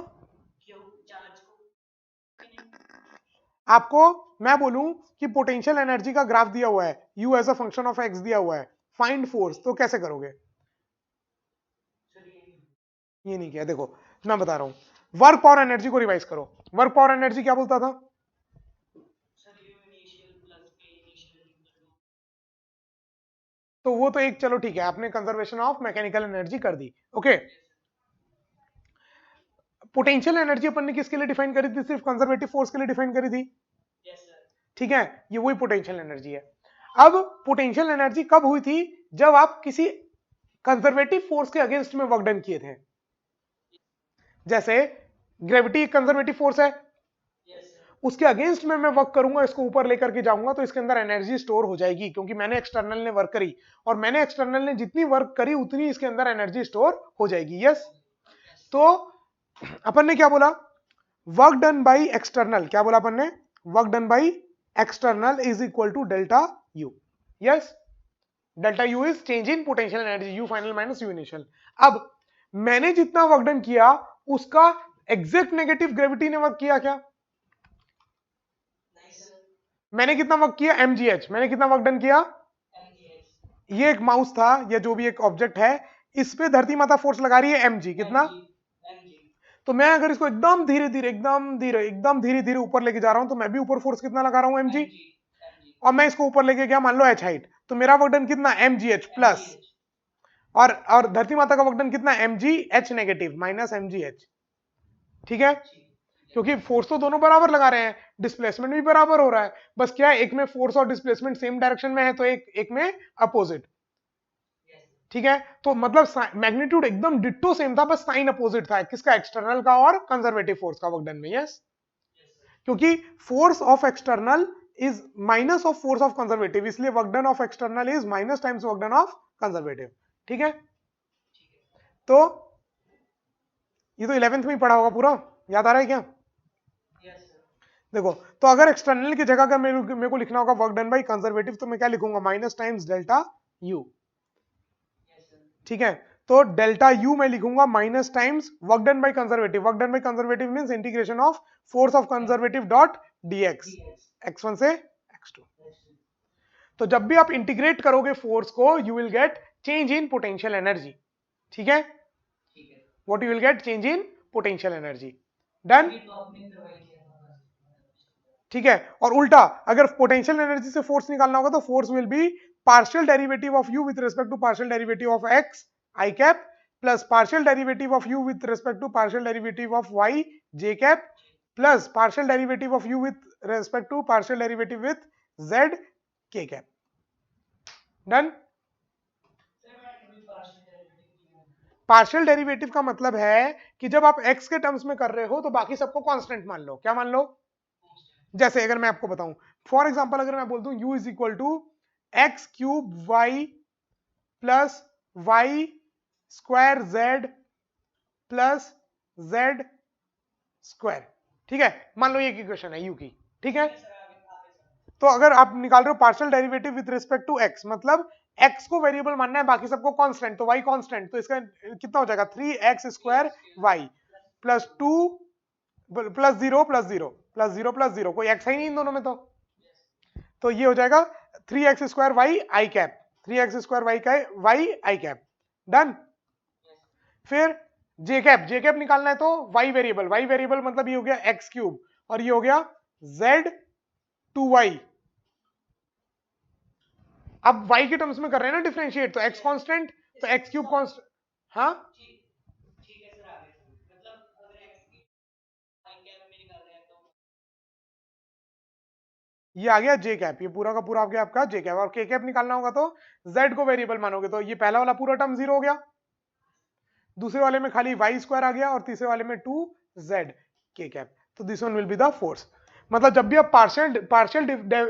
आपको मैं बोलूं कि पोटेंशियल एनर्जी का ग्राफ दिया हुआ है, U as a function of X दिया हुआ है, फाइंड फोर्स, तो कैसे करोगे? ये नहीं किया, देखो मैं बता रहा हूं, वर्क पावर एनर्जी को रिवाइज करो। वर्क पावर एनर्जी क्या बोलता था? तो वो तो एक, चलो ठीक है, आपने कंजर्वेशन ऑफ मैकेनिकल एनर्जी कर दी, ओके। पोटेंशियल एनर्जी अपन ने किसके लिए डिफाइन करी थी? सिर्फ कंजर्वेटिव फोर्स के लिए डिफाइन करी थी, ठीक है, ये वही पोटेंशियल एनर्जी है। अब पोटेंशियल एनर्जी कब हुई थी? जब आप किसी कंजर्वेटिव फोर्स के अगेंस्ट में वर्क डन किए थे। जैसे ग्रेविटी एक कंजर्वेटिव फोर्स है, उसके अगेंस्ट में मैं वर्क करूंगा, इसको ऊपर लेकर के जाऊंगा, तो इसके अंदर एनर्जी स्टोर हो जाएगी, क्योंकि मैंने एक्सटर्नल ने वर्क करी, और मैंने एक्सटर्नल ने जितनी वर्क करी उतनी इसके अंदर एनर्जी स्टोर हो जाएगी। यस, तो अपन ने क्या बोला? वर्क डन बाई एक्सटर्नल, क्या बोला अपन ने? Work done by external is equal to delta U. Yes, delta U is change in potential energy, U final minus U initial. अब मैंने जितना वर्क डन किया उसका एग्जैक्ट नेगेटिव ग्रेविटी ने वर्क किया क्या? मैंने कितना वर्क किया? mgh। मैंने कितना वर्क डन किया? ये एक माउस था या जो भी एक ऑब्जेक्ट है, इस पे धरती माता फोर्स लगा रही है mg, कितना? तो मैं अगर इसको एकदम धीरे धीरे एकदम धीरे धीरे ऊपर लेके जा रहा हूं, तो मैं भी ऊपर फोर्स कितना लगा रहा हूं? mg। और मैं इसको ऊपर लेके गया, मान लो h हाइट, तो मेरा वर्क डन कितना? mgh प्लस, और धरती माता का वर्क डन कितना? mgh नेगेटिव माइनस mgh, ठीक है, क्योंकि फोर्स तो दोनों बराबर लगा रहे हैं, डिस्प्लेसमेंट भी बराबर हो रहा है, बस क्या है, एक में फोर्स और डिस्प्लेसमेंट सेम डायरेक्शन में है, तो एक में अपोजिट, ठीक है। तो मतलब मैग्नीट्यूड एकदम डिट्टो सेम था, बस साइन अपोजिट था, किसका? एक्सटर्नल का और कंजर्वेटिव फोर्स का वर्क डन में। यस, क्योंकि force of external is minus of force of conservative, इसलिए work done of external is minus times work done of conservative, ठीक है। तो ये तो 11th में ही पढ़ा होगा पूरा, याद आ रहा है क्या? देखो, तो अगर एक्सटर्नल की जगह का मेरे को लिखना होगा वर्क डन बाई कंजर्वेटिव, तो मैं क्या लिखूंगा? माइनस टाइम्स डेल्टा यू, ठीक है। तो डेल्टा यू मैं लिखूंगा minus times work done by conservative. Work done by conservative means integration of force of conservative dot DX, x1 से x2। तो जब भी आप इंटीग्रेट करोगे फोर्स को, you will get change in potential energy, ठीक है। What you will gate? Change in potential energy. Done, ठीक है। और उल्टा, अगर पोटेंशियल एनर्जी से फोर्स निकालना होगा, तो force will be partial derivative of U with respect to partial derivative of X I cap plus partial derivative of U with respect to partial derivative of Y J cap plus partial derivative of U with respect to partial derivative with Z K cap. Done. Partial derivative का मतलब है कि जब आप x के terms में कर रहे हो, तो बाकी सबको कांस्टेंट मान लो। क्या मान लो? जैसे अगर मैं आपको बताऊं, फॉर एग्जांपल अगर मैं बोल दूं u is equal to X cube Y plus Y square Z plus Z square, ठीक है, मान लो ये इक्वेशन है u की, ठीक है। तो अगर आप निकाल रहे हो partial derivative with respect to x, मतलब x को वेरिएबल मानना है, बाकी सबको कांस्टेंट, तो y कांस्टेंट, तो इसका कितना हो जाएगा? 3x square y plus 2 plus 0 plus 0 plus 0 plus 0, कोई x है ही नहीं इन दोनों में, तो ये हो जाएगा 3x स्क्वायर y आई कैप, 3x स्क्वायर y आई कैप। डन। फिर जे कैप निकालना है, तो y वेरिएबल मतलब ये हो गया x क्यूब, और ये हो गया z 2y। अब y के टर्म्स में कर रहे हैं ना डिफरेंशिएट, तो x कांस्टेंट, तो x क्यूब कांस्टेंट, हाँ ये आ गया जे कैप, ये पूरा का पूरा आ गया आपका जे कैप। और के कैप निकालना होगा तो z को वेरिएबल मानोगे, तो ये पहला वाला पूरा टर्म 0 हो गया, दूसरे वाले में खाली y स्क्वायर आ गया, और तीसरे वाले में 2z के कैप। तो this one will be the force. मतलब जब भी आप पार्शियल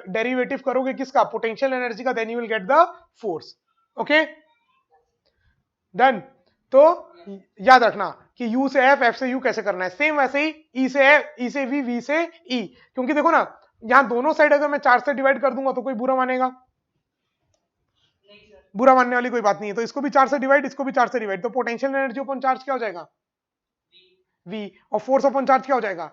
डेरिवेटिव करोगे किसका? पोटेंशियल एनर्जी का, then you will get the force. Okay, done. तो याद रखना कि U से F, F से U कैसे करना है, सेम वैसे ही E से F, E से V से E, क्योंकि देखो ना यहां दोनों साइड अगर मैं 4 से डिवाइड कर दूंगा तो कोई बुरा मानेगा, बुरा मानने वाली कोई बात नहीं है। तो इसको भी 4 से डिवाइड, इसको भी 4 से डिवाइड, तो पोटेंशियल एनर्जी अपॉन चार्ज क्या हो जाएगा, V, और फोर्स अपॉन चार्ज क्या हो जाएगा,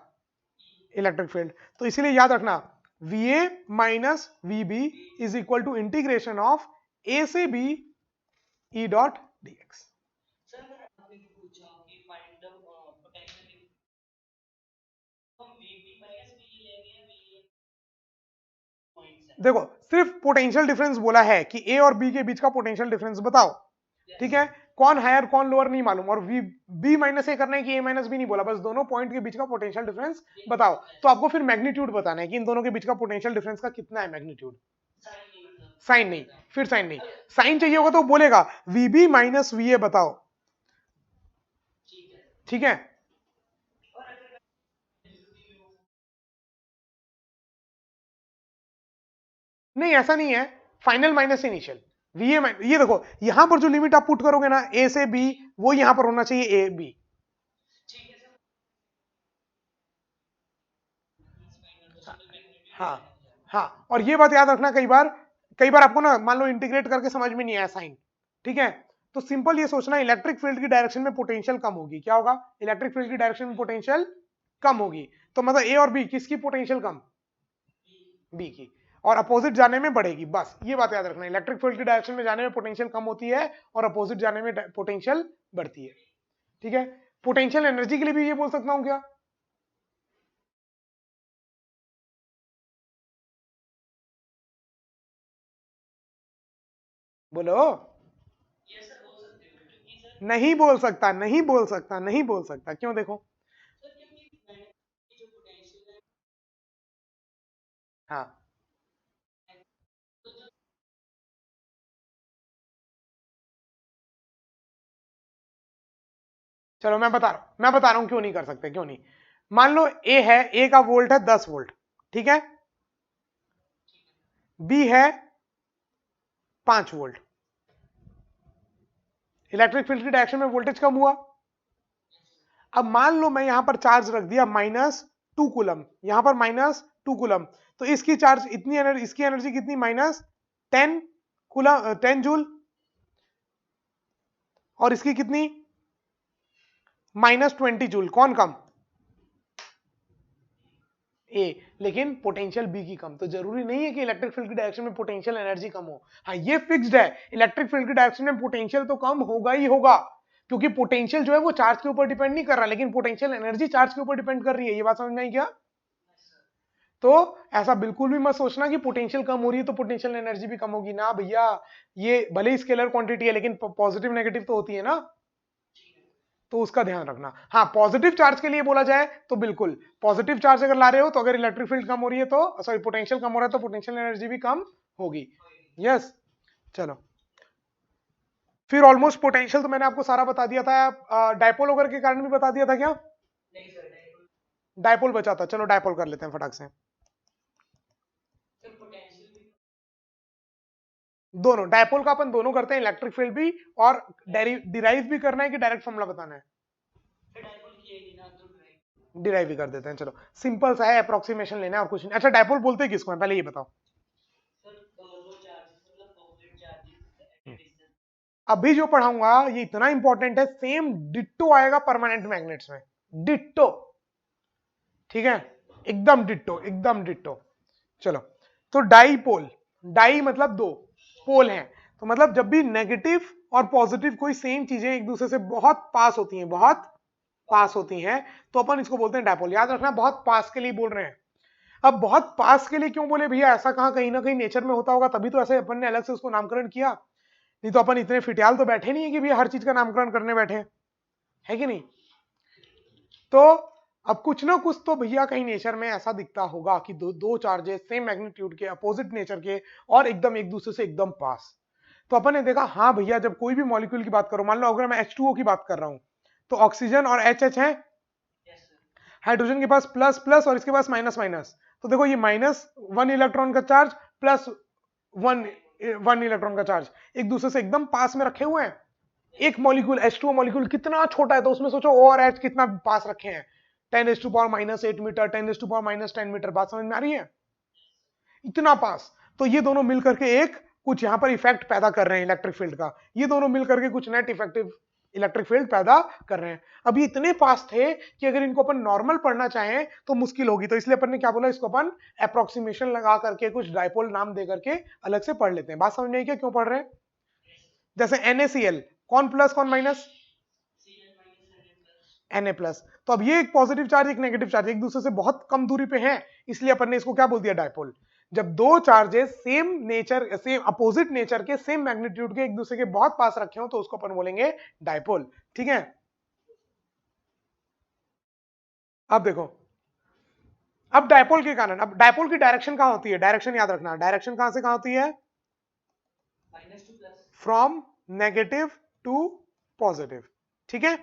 इलेक्ट्रिक फील्ड। तो इसीलिए याद रखना VA minus VB is equal to integration of A से B E डॉट dx। देखो सिर्फ पोटेंशियल डिफरेंस बोला है कि ए और बी के बीच का पोटेंशियल डिफरेंस बताओ, ठीक है, कौन हायर कौन लोअर नहीं मालूम, और बी माइनस ए करना है कि ए माइनस बी नहीं बोला, बस दोनों पॉइंट के बीच का पोटेंशियल डिफरेंस बताओ। तो आपको फिर मैग्नीट्यूड बताना है कि इन दोनों के बीच का पोटेंशियल डिफरेंस का कितना है मैग्नीट्यूड, साइन नहीं, फिर साइन नहीं, साइन चाहिए होगा तो बोलेगा वीबी माइनस वी ए बताओ, ठीक है। नहीं ऐसा नहीं है, final minus initial, V A, ये देखो यहां पर जो लिमिट आप पुट करोगे ना ए से बी, वो यहां पर होना चाहिए ए बी। हाँ हाँ, और ये बात याद रखना, कई बार आपको ना मान लो इंटीग्रेट करके समझ में नहीं आया साइन, ठीक है, तो सिंपल ये सोचना इलेक्ट्रिक फील्ड की डायरेक्शन में पोटेंशियल कम होगी, क्या होगा, इलेक्ट्रिक फील्ड की डायरेक्शन में पोटेंशियल कम होगी, तो मतलब ए और बी किसकी पोटेंशियल कम, बी की, और अपोजिट जाने में बढ़ेगी, बस ये बात याद रखना, इलेक्ट्रिक फील्ड की डायरेक्शन में जाने में पोटेंशियल कम होती है और अपोजिट जाने में पोटेंशियल बढ़ती है, ठीक है। पोटेंशियल एनर्जी के लिए भी ये बोल सकता हूं क्या, बोलो, नहीं बोल सकता, नहीं बोल सकता, नहीं बोल सकता, क्यों, देखो, हाँ चलो मैं बता रहा हूं क्यों नहीं कर सकते, क्यों नहीं, मान लो ए है, ए का वोल्ट है 10 वोल्ट, ठीक है, बी है 5 वोल्ट, इलेक्ट्रिक फील्ड की डायरेक्शन में वोल्टेज कम हुआ। अब मान लो मैं यहां पर चार्ज रख दिया -2 कूलम, यहां पर -2 कूलम, तो इसकी चार्ज इतनी एनर्जी, इसकी एनर्जी कितनी, -10 कूलम, 10 जूल, और इसकी कितनी -20 जूल, कौन कम, ए, लेकिन पोटेंशियल बी की कम, तो जरूरी नहीं है कि इलेक्ट्रिक फील्ड की डायरेक्शन में पोटेंशियल एनर्जी कम हो, हाँ ये फिक्स्ड है, इलेक्ट्रिक फील्ड की डायरेक्शन में पोटेंशियल तो कम होगा ही होगा, क्योंकि पोटेंशियल जो है वो चार्ज के ऊपर डिपेंड नहीं कर रहा, लेकिन पोटेंशियल एनर्जी चार्ज के ऊपर डिपेंड कर रही है, ये बात समझ में आई क्या। तो ऐसा बिल्कुल भी मत सोचना कि पोटेंशियल कम हो रही है तो पोटेंशियल एनर्जी भी कम होगी, ना भैया, ये भले ही स्केलर क्वांटिटी है लेकिन पॉजिटिव नेगेटिव तो होती है ना, तो उसका ध्यान रखना। हाँ पॉजिटिव चार्ज के लिए बोला जाए तो बिल्कुल, पॉजिटिव चार्ज अगर ला रहे हो तो अगर इलेक्ट्रिक फील्ड कम हो रही है तो, सॉरी पोटेंशियल कम हो रहा है तो पोटेंशियल एनर्जी भी कम होगी, यस। चलो फिर ऑलमोस्ट पोटेंशियल तो मैंने आपको सारा बता दिया था, डायपोल वगैरह के कारण भी बता दिया था क्या, डायपोल बचा था, चलो डायपोल कर लेते हैं फटाक से, दोनों डायपोल का अपन दोनों करते हैं, इलेक्ट्रिक फील्ड भी और डिराइव भी करना है कि डायरेक्ट फॉर्मूला बताना है, डिराइव भी कर देते हैं, चलो सिंपल सा है, अप्रोक्सीमेशन लेना है और कुछ नहीं। अच्छा डायपोल बोलते हैं किसको है पहले ये बताओ, अभी जो पढ़ाऊंगा ये इतना इंपॉर्टेंट है, सेम डिट्टो आएगा परमानेंट मैग्नेट्स में, डिट्टो, ठीक है, एकदम डिट्टो, एकदम डिट्टो। चलो तो डाईपोल, डाई मतलब दो, पोल हैं, तो मतलब जब भी नेगेटिव और पॉजिटिव कोई सेम चीजें एक दूसरे से बहुत पास होती हैं, बहुत पास होती हैं, तो अपन इसको बोलते हैं डायपोल, याद रखना बहुत पास के लिए बोल रहे हैं। अब बहुत पास के लिए क्यों बोले भैया, ऐसा कहाँ, कहीं ना कहीं नेचर में होता होगा तभी तो ऐसे अपन ने अलग से उसको नामकरण किया, नहीं तो अपन इतने फिटियाल तो बैठे नहीं है कि भैया हर चीज का नामकरण करने बैठे, है कि नहीं। तो अब कुछ ना कुछ तो भैया कहीं नेचर में ऐसा दिखता होगा कि दो दो चार्जेस सेम मैग्नीट्यूड के, अपोजिट नेचर के, और एकदम एक दूसरे से एकदम पास, तो अपन ने देखा हाँ भैया जब कोई भी मॉलिक्यूल की बात करो, मान लो अगर मैं H2O की बात कर रहा हूं, तो ऑक्सीजन और HH है, हाइड्रोजन के पास प्लस प्लस और इसके पास माइनस माइनस, तो देखो ये -1 इलेक्ट्रॉन का charge plus one one electron का चार्ज एक दूसरे से एकदम पास में रखे हुए हैं, एक मॉलिक्यूल H2O मॉलिक्यूल कितना छोटा है, तो उसमें सोचो O और H कितना पास रखे हैं, 10⁻⁻8 मीटर, 10⁻⁻10 मीटर। बात समझ में आ रही है? इतना पास। तो ये दोनों मिलकर के एक कुछ यहां पर इफेक्ट पैदा कर रहे हैं इलेक्ट्रिक फील्ड का, ये दोनों मिलकर के कुछ नेट इफेक्टिव इलेक्ट्रिक फील्ड पैदा कर रहे हैं। अब ये इतने पास थे कि अगर इनको अपन नॉर्मल पढ़ना चाहें तो मुश्किल होगी, तो इसलिए अपन ने क्या बोला, इसको अपन अप्रोक्सीमेशन लगा करके कुछ डायपोल नाम दे करके अलग से पढ़ लेते हैं। बात समझ में आई क्या, क्यों पढ़ रहे हैं? जैसे NaCl, कौन प्लस कौन माइनस? Na+। तो अब ये एक पॉजिटिव चार्ज एक नेगेटिव चार्ज एक दूसरे से बहुत कम दूरी पे हैं, इसलिए अपन ने इसको क्या बोल दिया, डायपोल। जब दो charges same nature, same opposite nature के, सेम मैग्नीट्यूड के, एक दूसरे के बहुत पास रखे हो तो उसको अपन बोलेंगे डायपोल। ठीक है, अब देखो, अब डायपोल के कारण, अब डायपोल की डायरेक्शन कहां होती है, डायरेक्शन याद रखना, डायरेक्शन कहां से कहां होती है, फ्रॉम नेगेटिव टू पॉजिटिव। ठीक है,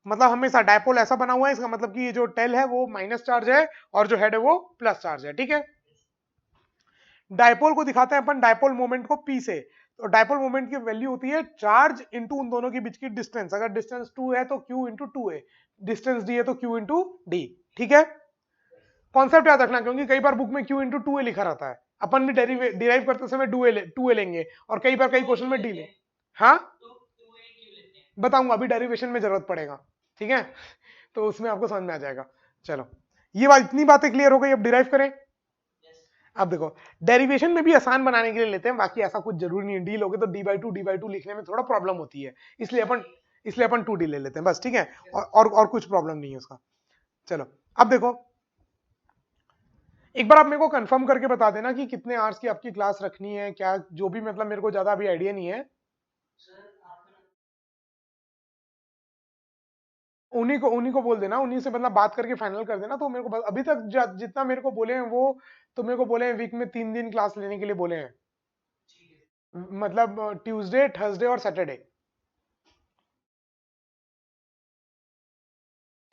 मतलब हमेशा डायपोल ऐसा बना हुआ है, इसका मतलब कि ये जो टेल है वो माइनस चार्ज है और जो हेड है वो प्लस चार्ज है। ठीक है, डायपोल को दिखाते हैं अपन डायपोल मोमेंट को P से। तो डायपोल मोमेंट की वैल्यू होती है चार्ज इंटू उन दोनों के बीच की डिस्टेंस। अगर डिस्टेंस 2 है तो Q into 2a, distance D है तो Q इंटू D। ठीक है, कॉन्सेप्ट याद रखना, क्योंकि कई बार बुक में Q इंटू 2a लिखा रहता है, अपन भी डिराइव करते समय 2a लेंगे, और कई बार कई क्वेश्चन में D ले। हाँ, बताऊंगा, अभी डेरिवेशन में जरूरत पड़ेगा। ठीक है, तो उसमें आपको समझ में आ जाएगा। चलो, ये बात, इतनी बातें क्लियर हो गई, अब डिराइव करें। अब देखो, डेरिवेशन में भी आसान बनाने के लिए लेते हैं, बाकी ऐसा कुछ जरूरी नहीं है। डी लोगे तो d/2 लिखने में थोड़ा प्रॉब्लम होती है, इसलिए अपन 2d ले लेते हैं बस। ठीक है, और कुछ प्रॉब्लम नहीं है उसका। चलो, अब देखो, एक बार आप मेरे को कंफर्म करके बता देना कि कितने आवर्स की आपकी क्लास रखनी है, क्या जो भी, मतलब मेरे को ज्यादा अभी आइडिया नहीं है। उन्हीं को बोल देना, उन्हीं से मतलब बात करके फाइनल कर देना। तो मेरे को अभी तक जितना मेरे को बोले हैं वो, तो मेरे को बोले हैं वीक में 3 दिन क्लास लेने के लिए बोले हैं, मतलब ट्यूसडे, थर्सडे और सैटरडे।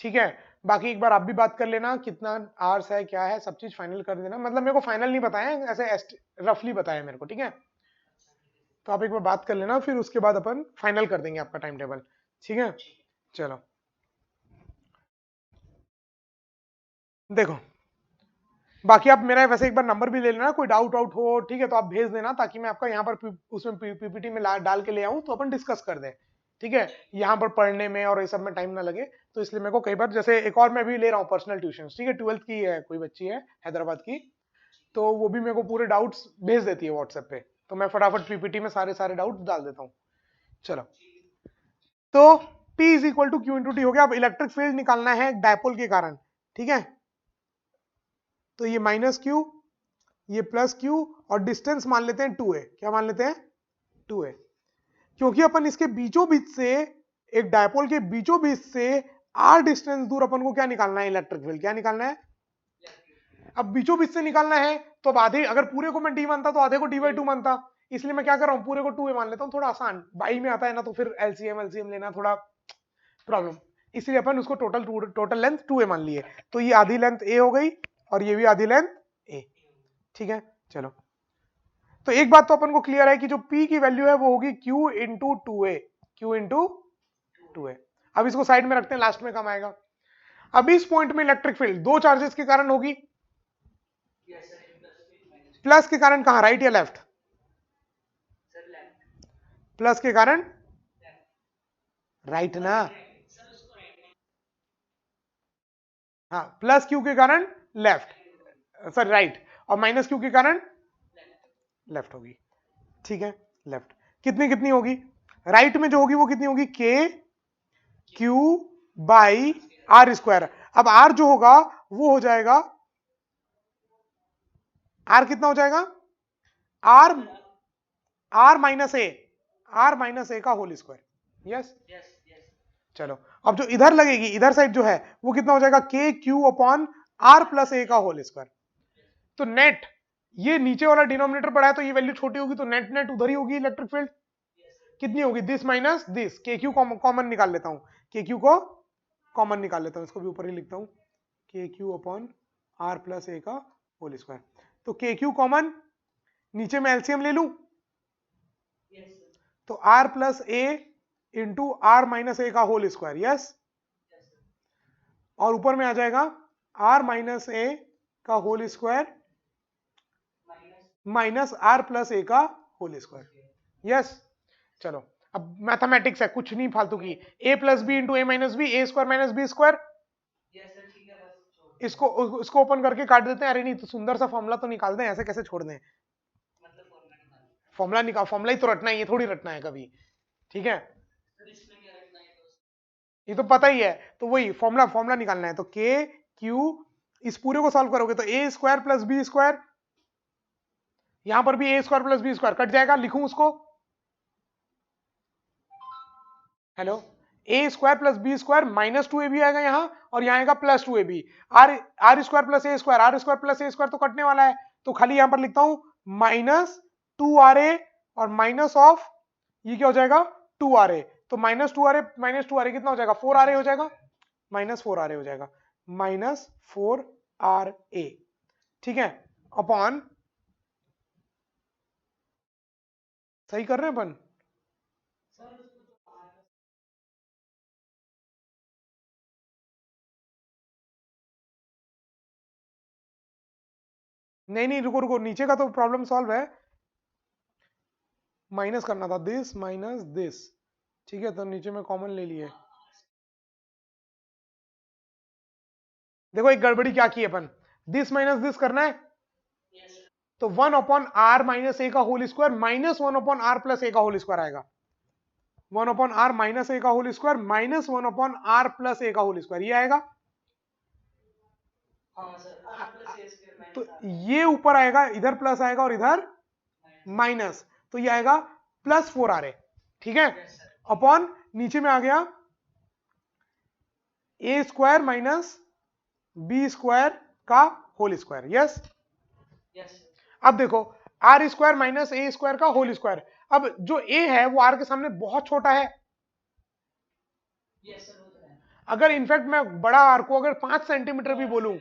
ठीक है, बाकी एक बार आप भी बात कर लेना कितना आवर्स है, क्या है, सब चीज फाइनल कर देना। मतलब मेरे को फाइनल नहीं बताया, ऐसे रफली बताया मेरे को। ठीक है, तो आप एक बार बात कर लेना, फिर उसके बाद अपन फाइनल कर देंगे आपका टाइम टेबल। ठीक है, चलो, देखो, बाकी आप मेरा वैसे एक बार नंबर भी ले लेना, कोई डाउट आउट हो, ठीक है, तो आप भेज देना, ताकि मैं आपका यहाँ पर उसमें पीपीटी में डाल के ले आऊं, तो अपन डिस्कस कर दें। ठीक है, यहाँ पर पढ़ने में और ये सब में टाइम ना लगे, तो इसलिए मेरे को कई बार, जैसे एक और मैं भी ले रहा हूँ पर्सनल ट्यूशन। ठीक है, 12th की है, कोई बच्ची है हैदराबाद की, तो वो भी मेरे को पूरे डाउट्स भेज देती है व्हाट्सएप पे, तो मैं फटाफट पीपीटी में सारे सारे डाउट्स डाल देता हूँ। चलो, तो P is equal to Q into T हो गया। अब इलेक्ट्रिक फील्ड निकालना है डायपोल के कारण। ठीक है, तो ये माइनस क्यू, ये प्लस क्यू, और डिस्टेंस मान लेते हैं 2a। क्या मान लेते हैं? 2a, क्योंकि अपन इसके बीचों बीच से, एक डायपोल के बीचों बीच से r डिस्टेंस दूर अपन को क्या निकालना है, इलेक्ट्रिक फील्ड क्या निकालना है। अब बीचों बीच से निकालना है, तो अब आधे, अगर पूरे को मैं d मानता तो आधे को d/2 मानता, इसलिए मैं क्या कर रहा हूं, पूरे को 2a मान लेता हूं, थोड़ा आसान बाई में आता है ना, तो फिर एलसीएम लेना थोड़ा प्रॉब्लम, इसलिए अपन उसको टोटल लेंथ 2a मान लिए। तो ये आधी लेंथ a हो गई, और ये भी आधी लेंथ a। ठीक है, चलो, तो एक बात तो अपन को क्लियर है कि जो P की वैल्यू है वो होगी Q into 2a, Q into 2a। अब इसको साइड में रखते हैं, लास्ट में कम आएगा। अब इस पॉइंट में इलेक्ट्रिक फील्ड दो चार्जेस के कारण होगी, प्लस के कारण कहां, राइट या लेफ्ट? प्लस के कारण राइट ना, हाँ, प्लस क्यू के कारण लेफ्ट, सॉरी राइट, और माइनस क्यू के कारण लेफ्ट होगी। ठीक है, लेफ्ट कितनी कितनी होगी, राइट में जो होगी वो कितनी होगी, के क्यू बाई आर स्क्वायर। अब आर जो होगा वो हो जाएगा, आर कितना हो जाएगा, आर आर माइनस ए का होल स्क्वायर। यस, चलो, अब जो इधर लगेगी, इधर साइड जो है वो कितना हो जाएगा, के Q upon are plus A का होल स्क्वायर। तो नेट, ये नीचे वाला डिनोमिनेटर पड़ा है तो ये वैल्यू छोटी होगी, तो नेट नेट उधर ही होगी इलेक्ट्रिक फील्ड। कितनी होगी, दिस माइनस दिस, के क्यू कॉमन निकाल लेता हूं, के क्यू को कॉमन निकाल लेता हूं, इसको भी ऊपर ही लिखता हूं, K Q upon are plus A का होल स्क्वायर। तो के क्यू कॉमन, नीचे में एलसीएम ले लूं, तो R plus A into R minus A का होल स्क्वायर, यस। और ऊपर में आ जाएगा आर माइनस ए का whole square minus R plus A का होल स्क्वायर, यस। चलो अब मैथमेटिक्स है, कुछ नहीं फालतू की। ए प्लस बी इंटू ए माइनस बी, ए स्क्वायर माइनस बी स्क्वायर। इसको ओपन करके काट देते हैं। अरे नहीं तो सुंदर सा फॉर्मूला तो निकाल दें, ऐसे कैसे छोड़ दें। फॉर्मूला निकाल, फॉर्मूला ही तो रटना है, ये थोड़ी रटना है कभी, ठीक है। ये तो पता ही है, तो वही फॉर्मूला फॉर्मूला निकालना है। तो के क्यू, इस पूरे को सॉल्व करोगे तो A square plus B square, यहां पर भी A square plus B square cut जाएगा, लिखूं उसको, hello, A square plus B square minus 2ab आएगा यहां, और यहां आएगा plus 2ab। R R square plus A square, R square plus A square तो कटने वाला है, तो खाली यहां पर लिखता हूं माइनस 2ra और माइनस ऑफ ये क्या हो जाएगा 2ra। तो माइनस 2ra कितना हो जाएगा 4ra हो जाएगा, माइनस 4ra हो जाएगा, माइनस 4ra, ठीक है, अपॉन, सही कर रहे हैं अपन। नहीं नहीं रुको रुको, नीचे का तो प्रॉब्लम सॉल्व है, माइनस करना था दिस माइनस दिस, ठीक है, तो नीचे में कॉमन ले लिए। देखो एक गड़बड़ी क्या की अपन, दिस माइनस दिस करना है, तो 1/r माइनस ए का whole square minus 1/r plus A का होल स्क्वायर आएगा, 1/r माइनस ए का whole square minus 1/r plus A का होल स्क्वायर, ये आएगा। तो ये ऊपर आएगा, इधर प्लस आएगा और इधर माइनस, तो ये आएगा प्लस 4ra, ठीक है, अपॉन नीचे में आ गया A square minus B square का होल स्क्वायर, यस। अब देखो R square minus A square का होल स्क्वायर, अब जो ए है वो आर के सामने बहुत छोटा है, अगर इनफैक्ट मैं बड़ा आर को अगर 5 सेंटीमीटर भी बोलूं,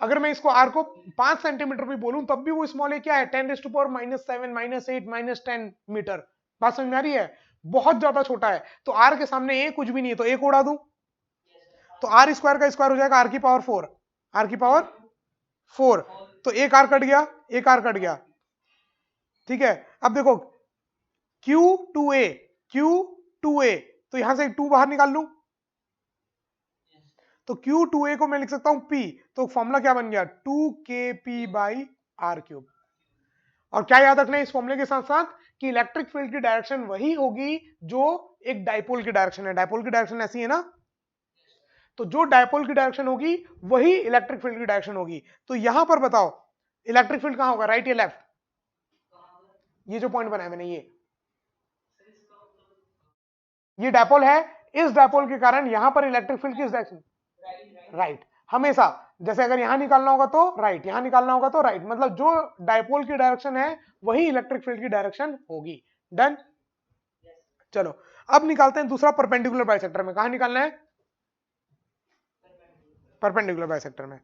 अगर मैं इसको आर को 5 सेंटीमीटर भी बोलूं तब भी वो स्मॉल ए क्या है 10⁻⁻7 -8 -10 मीटर, बात समझ में आ रही है, बहुत ज्यादा छोटा है। तो आर के सामने ए कुछ भी नहीं है, तो ए को उड़ा दूं, तो आर स्क्वायर का स्क्वायर हो जाएगा आर की पावर 4, आर की पावर 4, तो एक आर कट गया, एक आर कट गया, ठीक है। अब देखो Q2a, Q2a, तो यहां से 2 बाहर निकाल लूं, तो Q2a को मैं लिख सकता हूं P, तो फॉर्मूला क्या बन गया 2kp बाई आर क्यूब। और क्या याद रखना है इस फॉर्मूले के साथ साथ कि इलेक्ट्रिक फील्ड की डायरेक्शन वही होगी जो एक डायपोल की डायरेक्शन है, डायपोल की डायरेक्शन ऐसी है ना, तो जो डायपोल की डायरेक्शन होगी वही इलेक्ट्रिक फील्ड की डायरेक्शन होगी। तो यहां पर बताओ इलेक्ट्रिक फील्ड कहां होगा, राइट या लेफ्ट, ये जो पॉइंट बनाया मैंने, ये डायपोल है, इस डायपोल के कारण यहां पर इलेक्ट्रिक फील्ड किस डायरेक्शन, राइट, हमेशा, जैसे अगर यहां निकालना होगा तो राइट, यहां निकालना होगा तो राइट, मतलब जो डायपोल की डायरेक्शन है वही इलेक्ट्रिक फील्ड की डायरेक्शन होगी, डन। चलो अब निकालते हैं दूसरा परपेंडिकुलर बाइसेक्टर में, कहां निकालना है, परपेंडिकुलर बाइसेक्टर में।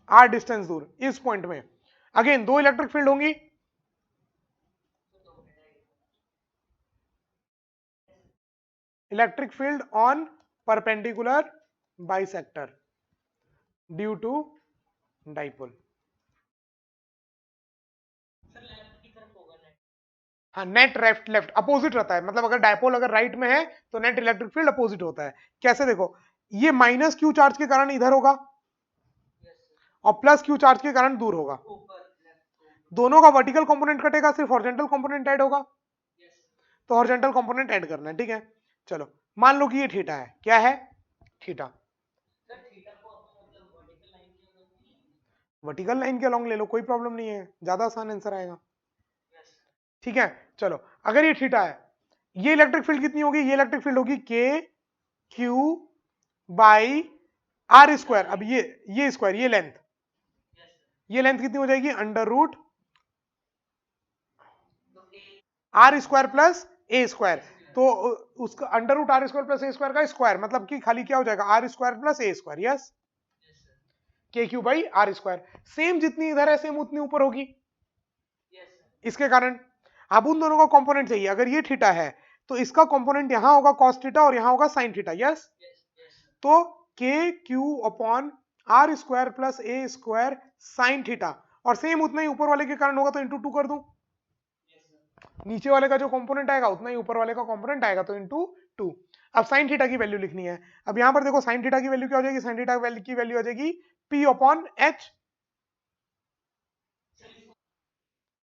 आर डिस्टेंस दूर, इस पॉइंट में अगेन दो इलेक्ट्रिक फील्ड होंगी, electric field on perpendicular bisector due to dipole, हाँ नेट लेफ्ट लेफ्ट अपोजिट रहता है, मतलब अगर डायपोल अगर राइट में है तो नेट इलेक्ट्रिक फील्ड अपोजिट होता है। कैसे, देखो ये माइनस क्यू चार्ज के कारण इधर होगा और प्लस क्यू चार्ज के कारण दूर होगा, दोनों का वर्टिकल कंपोनेंट कटेगा, सिर्फ हॉरिजॉन्टल कंपोनेंट ऐड होगा, तो हॉरिजॉन्टल कंपोनेंट ऐड करना है, ठीक है। चलो मान लो कि ये थीटा है, क्या है थीटा, वर्टिकल लाइन के अलोंग ले लो, कोई प्रॉब्लम नहीं है, ज्यादा आसान आंसर आएगा, ठीक है। चलो अगर ये थीटा है, ये इलेक्ट्रिक फील्ड कितनी होगी, ये इलेक्ट्रिक फील्ड होगी के क्यू बाई आर स्क्वायर, अब ये स्क्वायर, ये लेंथ कितनी हो जाएगी under root R square plus A square, तो उसका under root R square plus A square का स्क्वायर, मतलब कि खाली क्या हो जाएगा R square plus A square, yes. K Q by R square. Same जितनी इधर है सेम उतनी ऊपर होगी। इसके कारण अब उन दोनों का कंपोनेंट चाहिए। अगर ये थीटा है तो इसका कंपोनेंट यहां होगा कॉस थीटा और यहां होगा साइन थीटा। यस, तो K Q upon R square plus A square sine theta, और सेम उतना ही ऊपर वाले के कारण होगा तो इंटू 2 कर दूं। नीचे वाले का जो कंपोनेंट आएगा उतना ही ऊपर वाले का कंपोनेंट आएगा, तो इंटू 2। अब साइन थीटा की वैल्यू लिखनी है। अब यहां पर देखो साइन थीटा की वैल्यू क्या हो जाएगी, साइन थीटा की वैल्यू हो जाएगी पी अपॉन एच।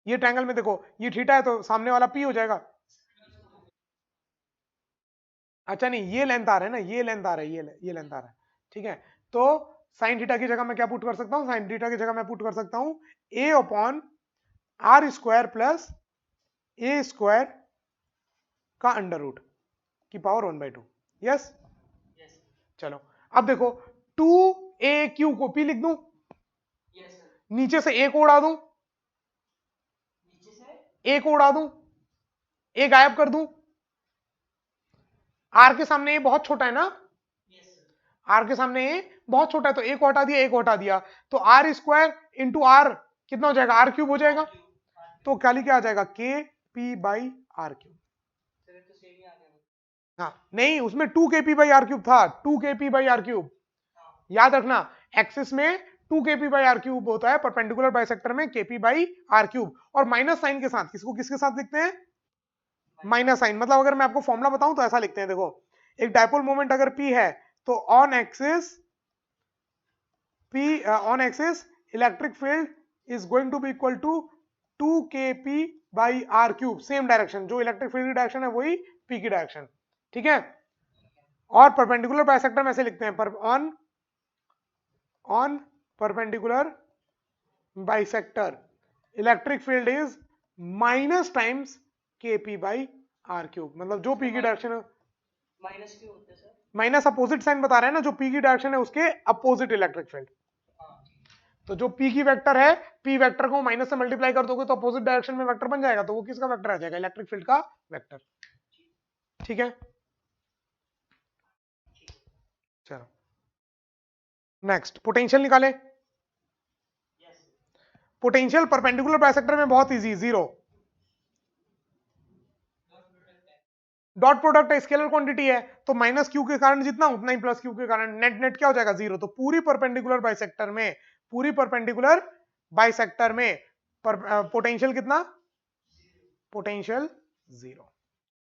ये ट्रायंगल में देखो ये थीटा है तो सामने वाला पी हो जाएगा। अच्छा नहीं, ये लेंथ आ रहा है ना, ये लेंथ आ रहा है, ये लेंथ आ रहा है। ठीक है, तो साइन थीटा की जगह मैं क्या पुट कर सकता हूं, साइन थीटा की जगह मैं पुट कर सकता हूं A upon R square plus A square का अंडर रूट की पावर 1/2। यस, चलो अब देखो 2a क्यू को p लिख दूं, नीचे से a को उड़ा दूं, a को उड़ा दूं, a गायब कर दूं। r के सामने a बहुत छोटा है ना, r के सामने a बहुत छोटा है, तो a को हटा दिया, a को हटा दिया, तो आर स्क्वायर इंटू आर कितना हो जाएगा, आर क्यूब हो जाएगा। तो खाली क्या आ जाएगा, K P by R cube. हाँ नहीं, उसमें 2 kp बाई आर क्यूब था, 2 kp बाई आर क्यूब। याद रखना, एक्सिस में 2 kp बाई आर क्यूब होता है, परपेंडिकुलर बाइसेक्टर में kp बाई आर क्यूब। और माइनस साइन के साथ, किसको किसके साथ लिखते हैं, माइनस साइन। मतलब अगर मैं आपको फॉर्मुला बताऊं तो ऐसा लिखते हैं, देखो एक डायपोल मोमेंट अगर p है तो on axis p on axis electric field is going to be equal to 2 kp by R cube. Same direction, जो इलेक्ट्रिक फील्ड की डायरेक्शन है वही p की डायरेक्शन। ठीक है, और परपेंडिकुलर बाइसेक्टर में ऐसे लिखते हैं, पर on perpendicular bisector electric field is minus times kp by R cube. मतलब जो p की डायरेक्शन है, माइनस क्यों होते हैं सर? माइनस अपोजिट साइन बता रहे हैं ना, जो p की डायरेक्शन है उसके अपोजिट इलेक्ट्रिक फील्ड। तो जो p की वेक्टर है, p वेक्टर को माइनस से मल्टीप्लाई कर दोगे तो अपोजिट डायरेक्शन में वेक्टर बन जाएगा, तो वो किसका वेक्टर आ जाएगा, इलेक्ट्रिक फील्ड का वेक्टर। ठीक है, चलो नेक्स्ट पोटेंशियल निकाले। पोटेंशियल परपेंडिकुलर बाइसेक्टर में बहुत इजी, जीरो। डॉट प्रोडक्ट है, स्केलर क्वांटिटी है, तो माइनस क्यू के कारण जितना उतना ही प्लस क्यू के कारण नेट नेट क्या हो जाएगा, जीरो। तो पूरी परपेंडिकुलर बाइसेक्टर में, पूरी परपेंडिकुलर बाइसेक्टर में पोटेंशियल कितना, पोटेंशियल जीरो।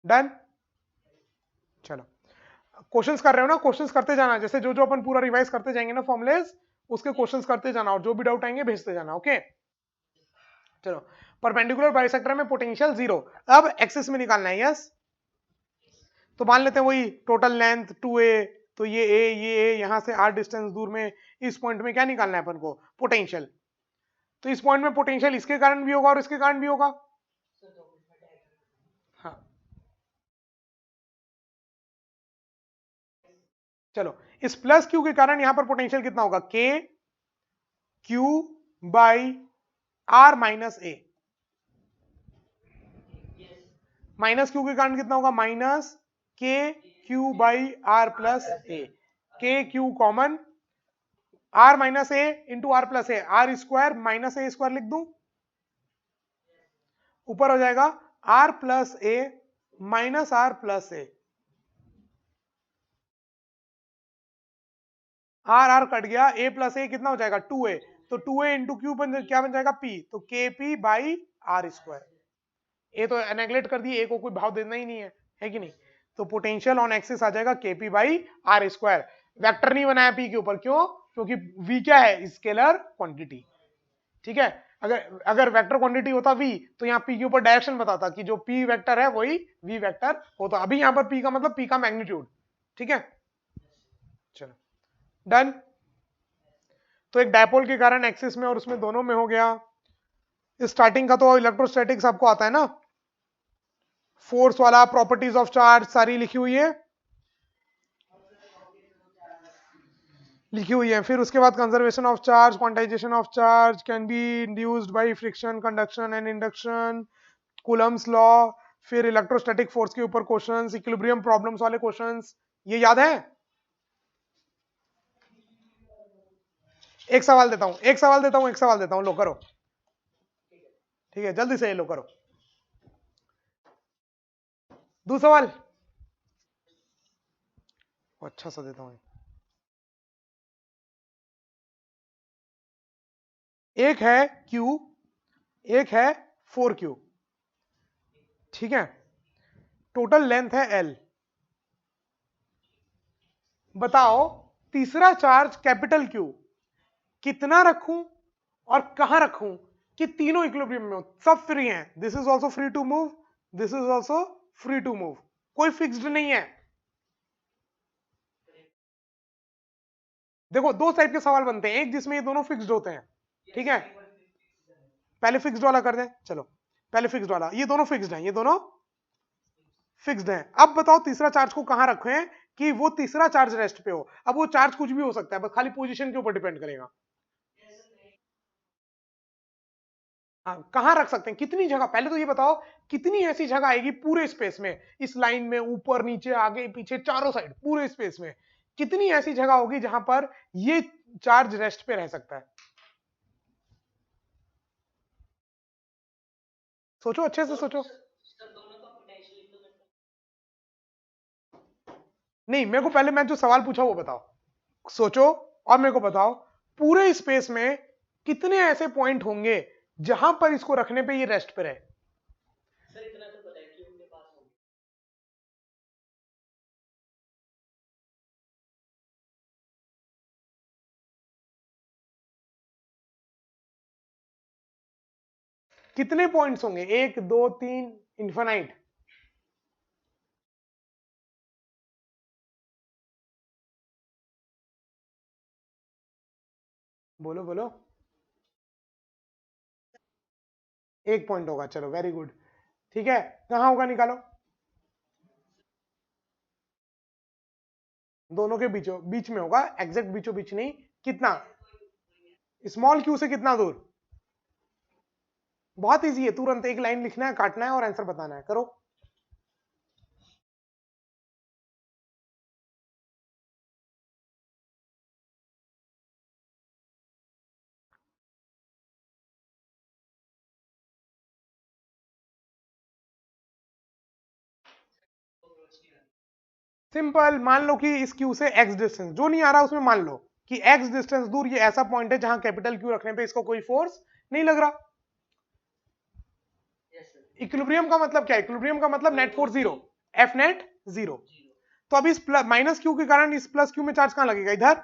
डन। चलो क्वेश्चंस कर रहे हो ना, क्वेश्चंस करते जाना, जैसे जो जो अपन पूरा रिवाइज करते जाएंगे ना फॉर्मुलेज, उसके क्वेश्चंस करते जाना, और जो भी डाउट आएंगे भेजते जाना। ओके चलो, परपेंडिकुलर बाइसेक्टर में पोटेंशियल जीरो। अब एक्सिस में निकालना है। यस, तो मान लेते हैं वही टोटल लेंथ 2a, तो ये a यहां से r डिस्टेंस दूर में इस पॉइंट में क्या निकालना है अपन को, पोटेंशियल। तो इस पॉइंट में पोटेंशियल इसके कारण भी होगा और इसके कारण भी होगा। हाँ चलो, इस प्लस क्यू के कारण यहां पर पोटेंशियल कितना होगा, K Q by R minus A. Minus Q के कारण कितना होगा, minus K Q by R plus A. K Q common, R minus A into R plus A, R square minus A square लिख दूं, ऊपर हो जाएगा R plus A minus R plus A. R R cut गया, A plus ए कितना हो जाएगा, 2a। तो 2a इंटू क्यू क्या बन जाएगा, p, तो के पी बाई आर स्क्वायर। ए तो नेग्लेक्ट कर दिए, ए को कोई भाव देना ही नहीं है कि नहीं। तो पोटेंशियल ऑन एक्सिस आ जाएगा K P by R square. Vector नहीं बनाया पी के ऊपर, क्यों, क्योंकि v क्या है, स्केलर क्वांटिटी। ठीक है, अगर अगर वेक्टर क्वांटिटी होता v तो यहाँ p के ऊपर डायरेक्शन बताता कि जो p वेक्टर है वही v वेक्टर होता। अभी यहाँ पर p का मतलब p का मैग्नीट्यूड। ठीक है, चलो डन। तो एक डायपोल के कारण एक्सिस में और उसमें दोनों में हो गया। स्टार्टिंग का तो इलेक्ट्रोस्टैटिक्स आपको आता है ना, फोर्स वाला, प्रॉपर्टीज ऑफ चार्ज सारी लिखी हुई है, फिर उसके बाद conservation of charge, quantization of charge can be induced by friction, conduction and induction, Coulomb's law, फिर इलेक्ट्रोस्टैटिक फोर्स के ऊपर क्वेश्चंस, इक्विलिब्रियम प्रॉब्लम्स वाले क्वेश्चंस, ये याद है। एक सवाल देता हूं, एक सवाल देता हूं, एक सवाल देता हूं, लो करो। ठीक है, जल्दी से ये लो करो। दो सवाल अच्छा सा देता हूं। एक है Q, एक है 4Q। ठीक है, टोटल लेंथ है L। बताओ तीसरा चार्ज कैपिटल Q कितना रखूं और कहां रखूं कि तीनों इक्विलिब्रियम में हो, सब फ्री हैं। This is also free to move, this is also free to move, कोई फिक्स्ड नहीं है। देखो दो टाइप के सवाल बनते हैं, एक जिसमें ये दोनों फिक्स्ड होते हैं। ठीक है, पहले फिक्स्ड वाला कर दें, चलो पहले फिक्स्ड वाला, ये दोनों फिक्स्ड हैं, ये दोनों फिक्स्ड हैं। अब बताओ तीसरा चार्ज को कहां रखें कि वो तीसरा चार्ज रेस्ट पे हो। अब वो चार्ज कुछ भी हो सकता है, बस खाली पोजीशन के ऊपर डिपेंड करेगा। हाँ, कहां रख सकते हैं, कितनी जगह, पहले तो ये बताओ कितनी ऐसी जगह आएगी पूरे स्पेस में, इस लाइन में, ऊपर नीचे आगे पीछे चारों साइड पूरे स्पेस में, कितनी ऐसी जगह होगी जहां पर ये चार्ज रेस्ट पे रह सकता है। सोचो, अच्छे से सोचो। सर दोनों का पोटेंशियल इक्विवेलेंट। नहीं, मेरे को पहले मैं जो सवाल पूछा वो बताओ, सोचो और मेरे को बताओ पूरे स्पेस में कितने ऐसे पॉइंट होंगे जहां पर इसको रखने पे ये रेस्ट पे रहे। सर इतना तो पता है कि उनके पास होंगे। कितने पॉइंट्स होंगे, एक दो तीन, इन्फिनाइट। बोलो बोलो। एक पॉइंट होगा, चलो वेरी गुड। ठीक है, कहां होगा निकालो। दोनों के बीचों बीच में होगा, एग्जैक्ट बीचों बीच नहीं। कितना, स्मॉल क्यू से कितना दूर। बहुत इजी है, तुरंत एक लाइन लिखना है, काटना है और आंसर बताना है, करो। सिंपल, मान लो कि इस क्यू से एक्स डिस्टेंस जो नहीं आ रहा उसमें मान लो कि एक्स डिस्टेंस दूर ये ऐसा पॉइंट है जहां कैपिटल क्यू रखने पे इसको कोई फोर्स नहीं लग रहा। Yes sir. इक्विलिब्रियम का मतलब क्या है, इक्विलिब्रियम का मतलब net force zero, F net zero. Zero. तो अब इस माइनस क्यू के कारण इस प्लस क्यू में चार्ज कहां लगेगा, इधर,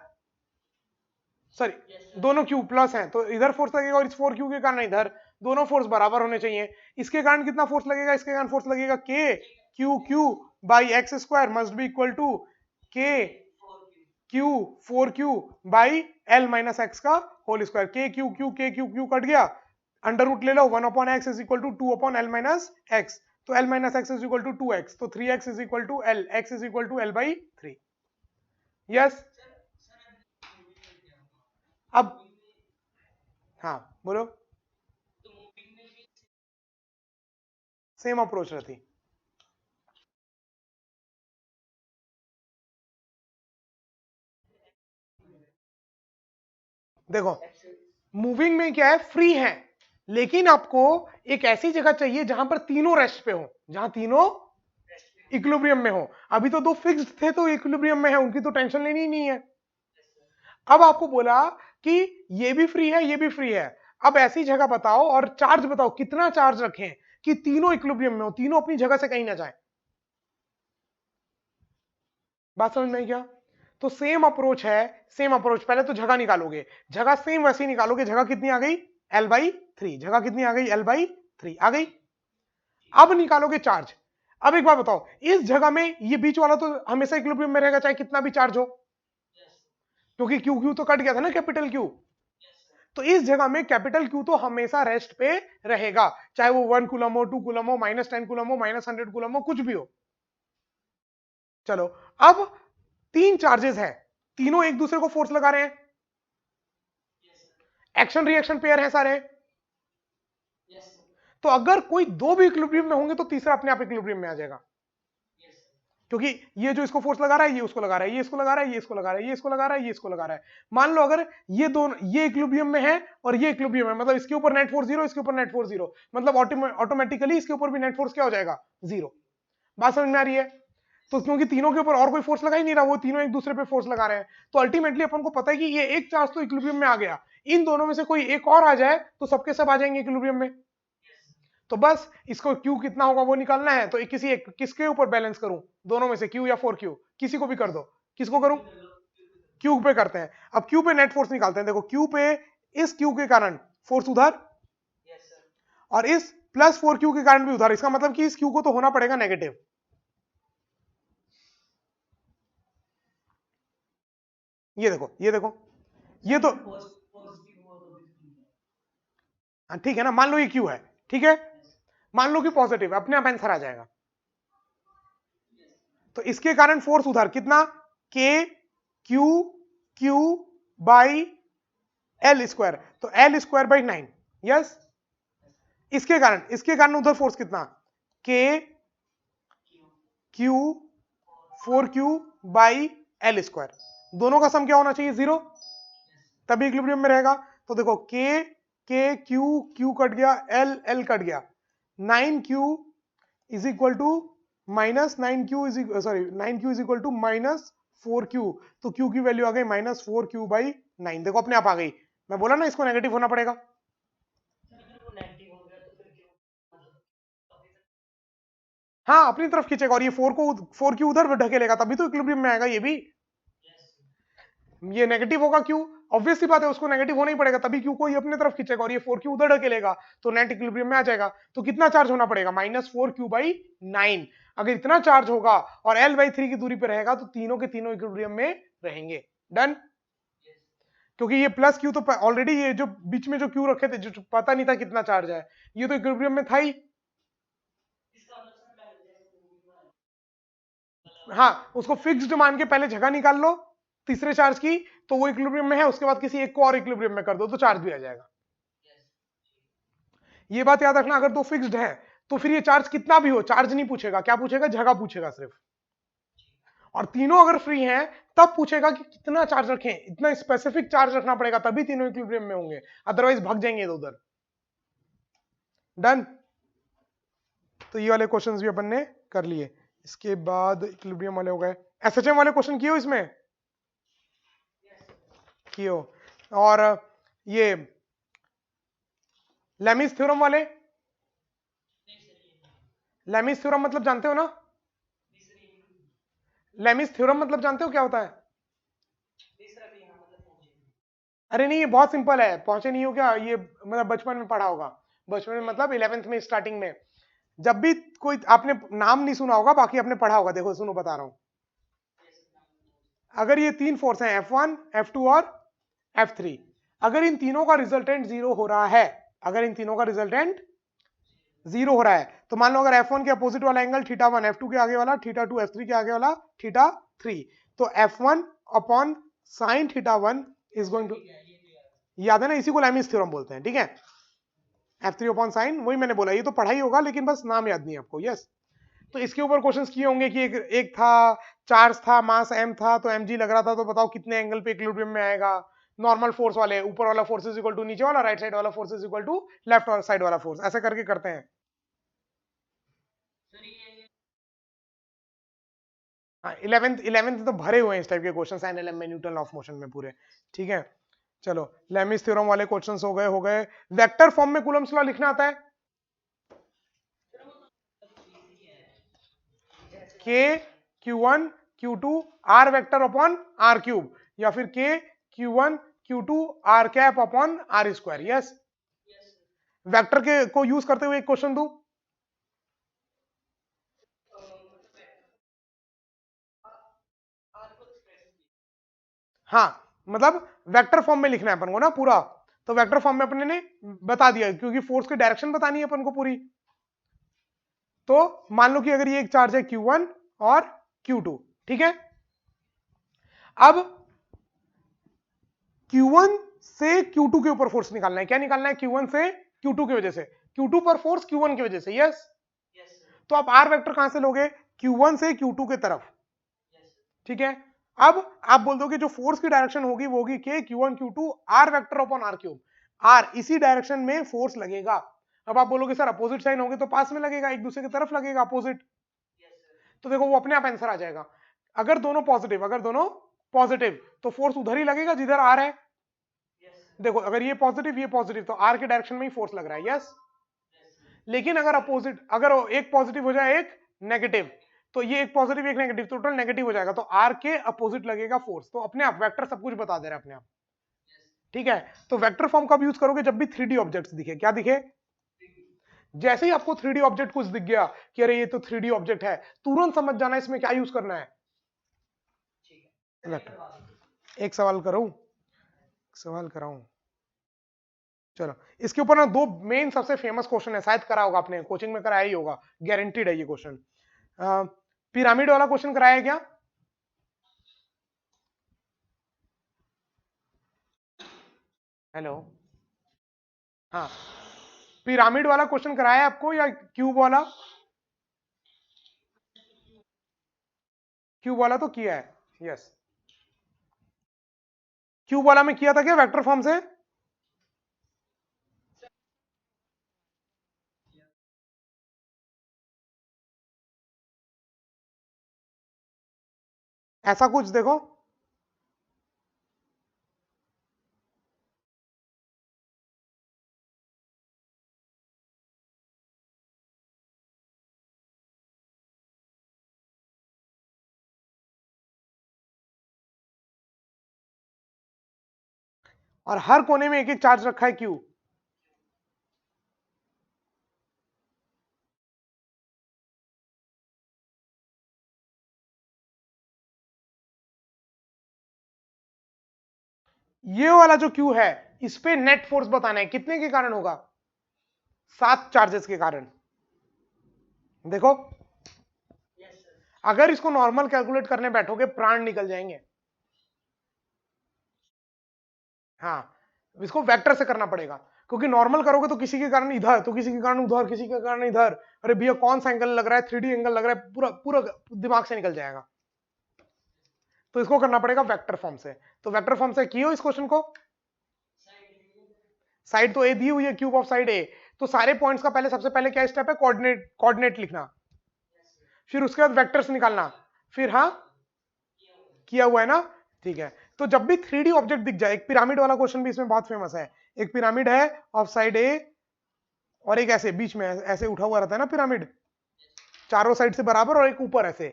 सॉरी, यस सर। दोनों क्यू प्लस हैं तो इधर फोर्स लगेगा, और इस 4Q के कारण इधर, दोनों फोर्स बराबर होने चाहिए। इसके कारण कितना फोर्स लगेगा, इसके कारण फोर्स लगेगा K q q by x square must be equal to K q 4Q by L minus x का whole square. K q q cut गया, अंडर रूट ले लो, 1/x is equal to 2/l - x, तो l - x is equal to 2x, तो 3x is equal to l, x is equal to l by 3। Yes, अब हाँ बोलो। Same approach रहती। देखो मूविंग में क्या है, फ्री है, लेकिन आपको एक ऐसी जगह चाहिए जहां पर तीनों रेस्ट पे हो, जहां तीनों इक्विलिब्रियम में हो। अभी तो दो फिक्स्ड थे तो इक्विलिब्रियम में है, उनकी तो टेंशन लेनी ही नहीं है। अब आपको बोला कि ये भी फ्री है, ये भी फ्री है। अब ऐसी जगह बताओ और चार्ज बताओ कितना चार्ज रखें कि तीनों इक्विलिब्रियम में हो, तीनों अपनी जगह से कहीं ना जाए। बात समझ में आई क्या। तो सेम अप्रोच है, सेम अप्रोच, पहले तो जगह निकालोगे, जगह सेम वैसी निकालोगे, जगह कितनी आ गई, l/3, जगह कितनी आ गई, l/3 आ गई। अब निकालोगे चार्ज। अब एक बात बताओ, इस जगह में ये बीच वाला तो हमेशा इक्विलिब्रियम में रहेगा चाहे कितना भी चार्ज हो, क्योंकि क्यू क्यू तो कट गया था ना, कैपिटल क्यू। तो इस जगह में कैपिटल क्यू तो हमेशा रेस्ट पे रहेगा, चाहे वो 1 कूलम हो, 2 कूलम हो, -10 कूलम हो, -100 कूलम हो, कुछ भी हो। चलो, अब तीन चार्जेस हैं, तीनों एक दूसरे को फोर्स लगा रहे हैं, एक्शन रिएक्शन पेयर है सारे। तो अगर कोई दो भी इक्विलिब्रियम में होंगे तो तीसरा अपने आप इक्विलिब्रियम में आ जाएगा। क्योंकि ये जो इसको फोर्स लगा रहा है ये उसको लगा रहा है, ये इसको लगा रहा है, ये इसको लगा रहा है, ये इसको लगा रहा है, ये इसको लगा रहा है। मान लो अगर ये दोनों ये इक्विलिब्रियम में है और ये इक्विलिब्रियम है, मतलब इसके ऊपर नेट फोर्स 0, इसके ऊपर नेट फोर्स 0, मतलब ऑटोमेटिकली इसके ऊपर भी नेट फोर्स क्या हो जाएगा 0। बात समझ में आ रही है? तो क्योंकि तीनों के ऊपर और कोई फोर्स लगा ही नहीं रहा, वो तीनों एक दूसरे पे फोर्स लगा रहे हैं, तो अल्टीमेटली अपन को पता है कि ये एक चार्ज तो इक्विलिब्रियम में आ गया, इन दोनों में से कोई एक और आ जाए तो सबके सब आ जाएंगे इक्विलिब्रियम में। तो बस इसको Q कितना होगा वो निकालना है, तो किसी एक किसके ऊपर बैलेंस करूं, दोनों में से Q या 4Q, किसी को भी कर दो। किसको करूं? Q पे करते हैं। अब Q पे नेट फोर्स निकालते हैं। देखो Q पे इस Q के कारण फोर्स उधर और इस प्लस 4Q के कारण भी उधर, इसका मतलब कि इस Q को तो होना पड़ेगा नेगेटिव। ये देखो ये देखो ये तो ठीक है ना, मान लो ये Q है, ठीक है, मान लो कि पॉजिटिव, अपने आप आंसर आ जाएगा। तो इसके कारण फोर्स उधर कितना, K Q Q by L square, तो एल स्क्वायर बाई 9, यस। इसके कारण उधर फोर्स कितना, K Q 4Q by L square, दोनों का सम क्या होना चाहिए 0, तभी इक्विलिब्रियम में रहेगा। तो देखो K Q कट गया, L कट गया, 9Q is equal to minus 9Q is sorry 9Q is equal to minus 4Q, तो Q की वैल्यू आ गई माइनस 4Q बाई 9, देखो अपने आप आ गई। मैं बोला ना इसको नेगेटिव होना पड़ेगा। हाँ अपनी तरफ खींचेगा और ये 4Q उधर ढकेलेगा, तभी तो इक्विलिब्रियम में आएगा ये भी। ये नेगेटिव होगा क्यों, ऑब्वियस सी बात है, उसको नेगेटिव होना ही पड़ेगा, तभी क्यू को ये अपने तरफ खींचेगा और ये 4Q उधर ढकेलेगा, तो नेट इक्विलिब्रियम में आ जाएगा। तो कितना चार्ज होना पड़ेगा, माइनस 4Q बाई 9। अगर इतना चार्ज होगा और L/3 की दूरी पे रहेगा तो तीनों के तीनों इक्विलिब्रियम में रहेंगे। डन। क्योंकि ये प्लस क्यू तो ऑलरेडी, ये जो बीच में जो क्यू रखे थे जो पता नहीं था कितना चार्ज है, ये तो इक्विलिब्रियम में था ही। हाँ उसको फिक्स्ड मान के पहले जगह निकाल लो तीसरे चार्ज की, तो वो इक्विलिब्रियम में है, उसके बाद किसी एक को और इक्विलिब्रियम में कर दो तो चार्ज भी आ जाएगा। ये बात याद रखना, अगर दो फिक्स्ड है तो फिर ये चार्ज कितना भी हो चार्ज नहीं पूछेगा, क्या पूछेगा, जगह पूछेगा सिर्फ। और तीनों अगर फ्री हैं तब पूछेगा कि कितना चार्ज रखें, इतना स्पेसिफिक चार्ज रखना पड़ेगा तभी तीनों इक्विलिब्रियम में होंगे, अदरवाइज भाग जाएंगे इधर उधर। डन। तो ये वाले क्वेश्चंस भी अपन ने कर लिए। इसके बाद इक्विलिब्रियम वाले हो गए। एसएचएम वाले क्वेश्चन किए हो इसमें, किए हो। और ये लेमिस थ्योरम वाले, लेमिस थ्योरम मतलब जानते हो ना, लेमिस थ्योरम मतलब जानते हो क्या होता है? अरे नहीं ये बहुत सिंपल है, पहुंचे नहीं हो क्या, ये मतलब बचपन में पढ़ा होगा, बचपन में मतलब 11th में स्टार्टिंग में, जब भी कोई आपने नाम नहीं सुना होगा बाकी आपने पढ़ा होगा। देखो सुनो बता रहा हूं, अगर ये तीन फोर्स हैं F1 F2 और F3, अगर इन तीनों का रिजल्टेंट 0 हो रहा है, अगर इन तीनों का रिजल्टेंट 0 हो रहा है, तो मान लो अगर F1 के अपोजिट वाला एंगल θ1, F2 के आगे वाला θ2, F3 के आगे वाला θ3, तो F1 upon sine θ1 is going to, याद है ना, इसी को लेमिस थ्योरम बोलते हैं, ठीक है। F3 अपॉन साइन, वही मैंने बोला, ये तो पढ़ाई होगा लेकिन बस नाम याद नहीं आपको, यस। तो इसके ऊपर क्वेश्चंस किए होंगे कि एक था चार्ज था, मास m था, तो mg लग रहा था, तो बताओ कितने एंगल पे इक्विलिब्रियम में आएगा। नॉर्मल फोर्स वाले, ऊपर वाला फोर्स इज इक्वल टू नीचे वाला, राइट साइड वाला force is equal to left side वाला फोर्स, ऐसे करके करते हैं। हाँ 11th तो भरे हुए हैं इस टाइप के क्वेश्चंस एनएलएम में, न्यूटन लॉ ऑफ मोशन में पूरे, ठीक है। चलो लेमिस थ्योरम वाले क्वेश्चंस हो गए। वेक्टर फॉर्म में कूलम्स लॉ लिखना आता है, k q1 q2 r vector upon r cube, या फिर k q1 q2 r cap upon r square, yes. Vector के को यूज करते हुए एक क्वेश्चन दूं, हाँ मतलब वेक्टर फॉर्म में लिखना है अपन को ना पूरा, तो वेक्टर फॉर्म में अपने ने बता दिया क्योंकि फोर्स की डायरेक्शन बतानी है अपन को पूरी। तो मान लो कि अगर ये एक चार्ज है Q1 और Q2, ठीक है। अब Q1 से Q2 के ऊपर फोर्स निकालना है, क्या निकालना है, Q1 से Q2 की वजह से, Q2 पर फोर्स Q1 की वजह से, यस। तो आप R वेक्टर कहां से लोगे, Q1 से Q2 के तरफ, ठीक है। अब आप बोल दो कि जो फोर्स की डायरेक्शन होगी वो होगी K Q1 Q2 R vector upon R cube. R इसी डायरेक्शन में फोर्स लगेगा। अब आप बोलोगे सर अपोजिट साइन होगी तो पास में लगेगा, एक दूसरे की तरफ लगेगा अपोजिट, तो देखो वो अपने आप आंसर आ जाएगा। अगर दोनों पॉजिटिव तो फोर्स उधर ही लगेगा जिधर R है। देखो अगर ये पॉजिटिव तो R के डायरेक्शन में ही फोर्स लग रहा है, यस। लेकिन अगर अगर एक पॉजिटिव हो जाए एक नेगेटिव, तो ये एक पॉजिटिव एक नेगेटिव टोटल नेगेटिव हो जाएगा, तो आर के अपोजिट लगेगा फोर्स। तो अपने आप वेक्टर सब कुछ बता दे रहा है अपने आप, ठीक है। तो वेक्टर फॉर्म कब यूज करोगे? जब भी 3D ऑब्जेक्ट्स दिखे। क्या दिखे? जैसे ही आपको 3D ऑब्जेक्ट कुछ दिख गया कि अरे ये तो 3D ऑब्जेक्ट है, तुरंत समझ जाना इसमें क्या यूज करना है, वेक्टर। एक सवाल कराऊं, चलो। इसके ऊपर ना दो मेन सबसे फेमस क्वेश्चन है, शायद करा होगा आपने, कोचिंग में कराया ही होगा, गारंटीड है ये क्वेश्चन। पिरामिड वाला क्वेश्चन कराया है क्या? हेलो, हाँ, पिरामिड वाला क्वेश्चन कराया है आपको या क्यूब वाला? क्यूब वाला तो किया है, यस। क्यूब वाला में किया था क्या वेक्टर फॉर्म से? ऐसा कुछ देखो, और हर कोने में एक एक चार्ज रखा है क्यू। ये वाला जो क्यू है इस पे नेट फोर्स बताना है, कितने के कारण होगा? 7 चार्जेस के कारण। देखो अगर इसको नॉर्मल कैलकुलेट करने बैठोगे प्राण निकल जाएंगे। हाँ, इसको वेक्टर से करना पड़ेगा, क्योंकि नॉर्मल करोगे तो किसी के कारण इधर, तो किसी के कारण उधर, किसी के कारण इधर, अरे भैया कौन सा एंगल लग रहा है, 3D एंगल लग रहा है, पूरा पूरा दिमाग से निकल जाएगा। तो इसको करना पड़ेगा वेक्टर फॉर्म से। तो वेक्टर फॉर्म से कियो इस क्वेश्चन को। साइड तो ए दी हुई है, क्यूब ऑफ साइड ए। तो सारे पॉइंट्स का पहले सबसे पहले क्या स्टेप है? कोऑर्डिनेट लिखना, फिर उसके बाद वेक्टर्स निकालना, फिर हाँ किया हुआ है ना, ठीक है। तो जब भी 3D ऑब्जेक्ट दिख जाए, एक पिरामिड वाला क्वेश्चन भी इसमें बहुत फेमस है। एक पिरामिड है ऑफ साइड ए और एक ऐसे बीच में ऐसे उठा हुआ रहता है ना पिरामिड, चारों साइड से बराबर और एक ऊपर ऐसे,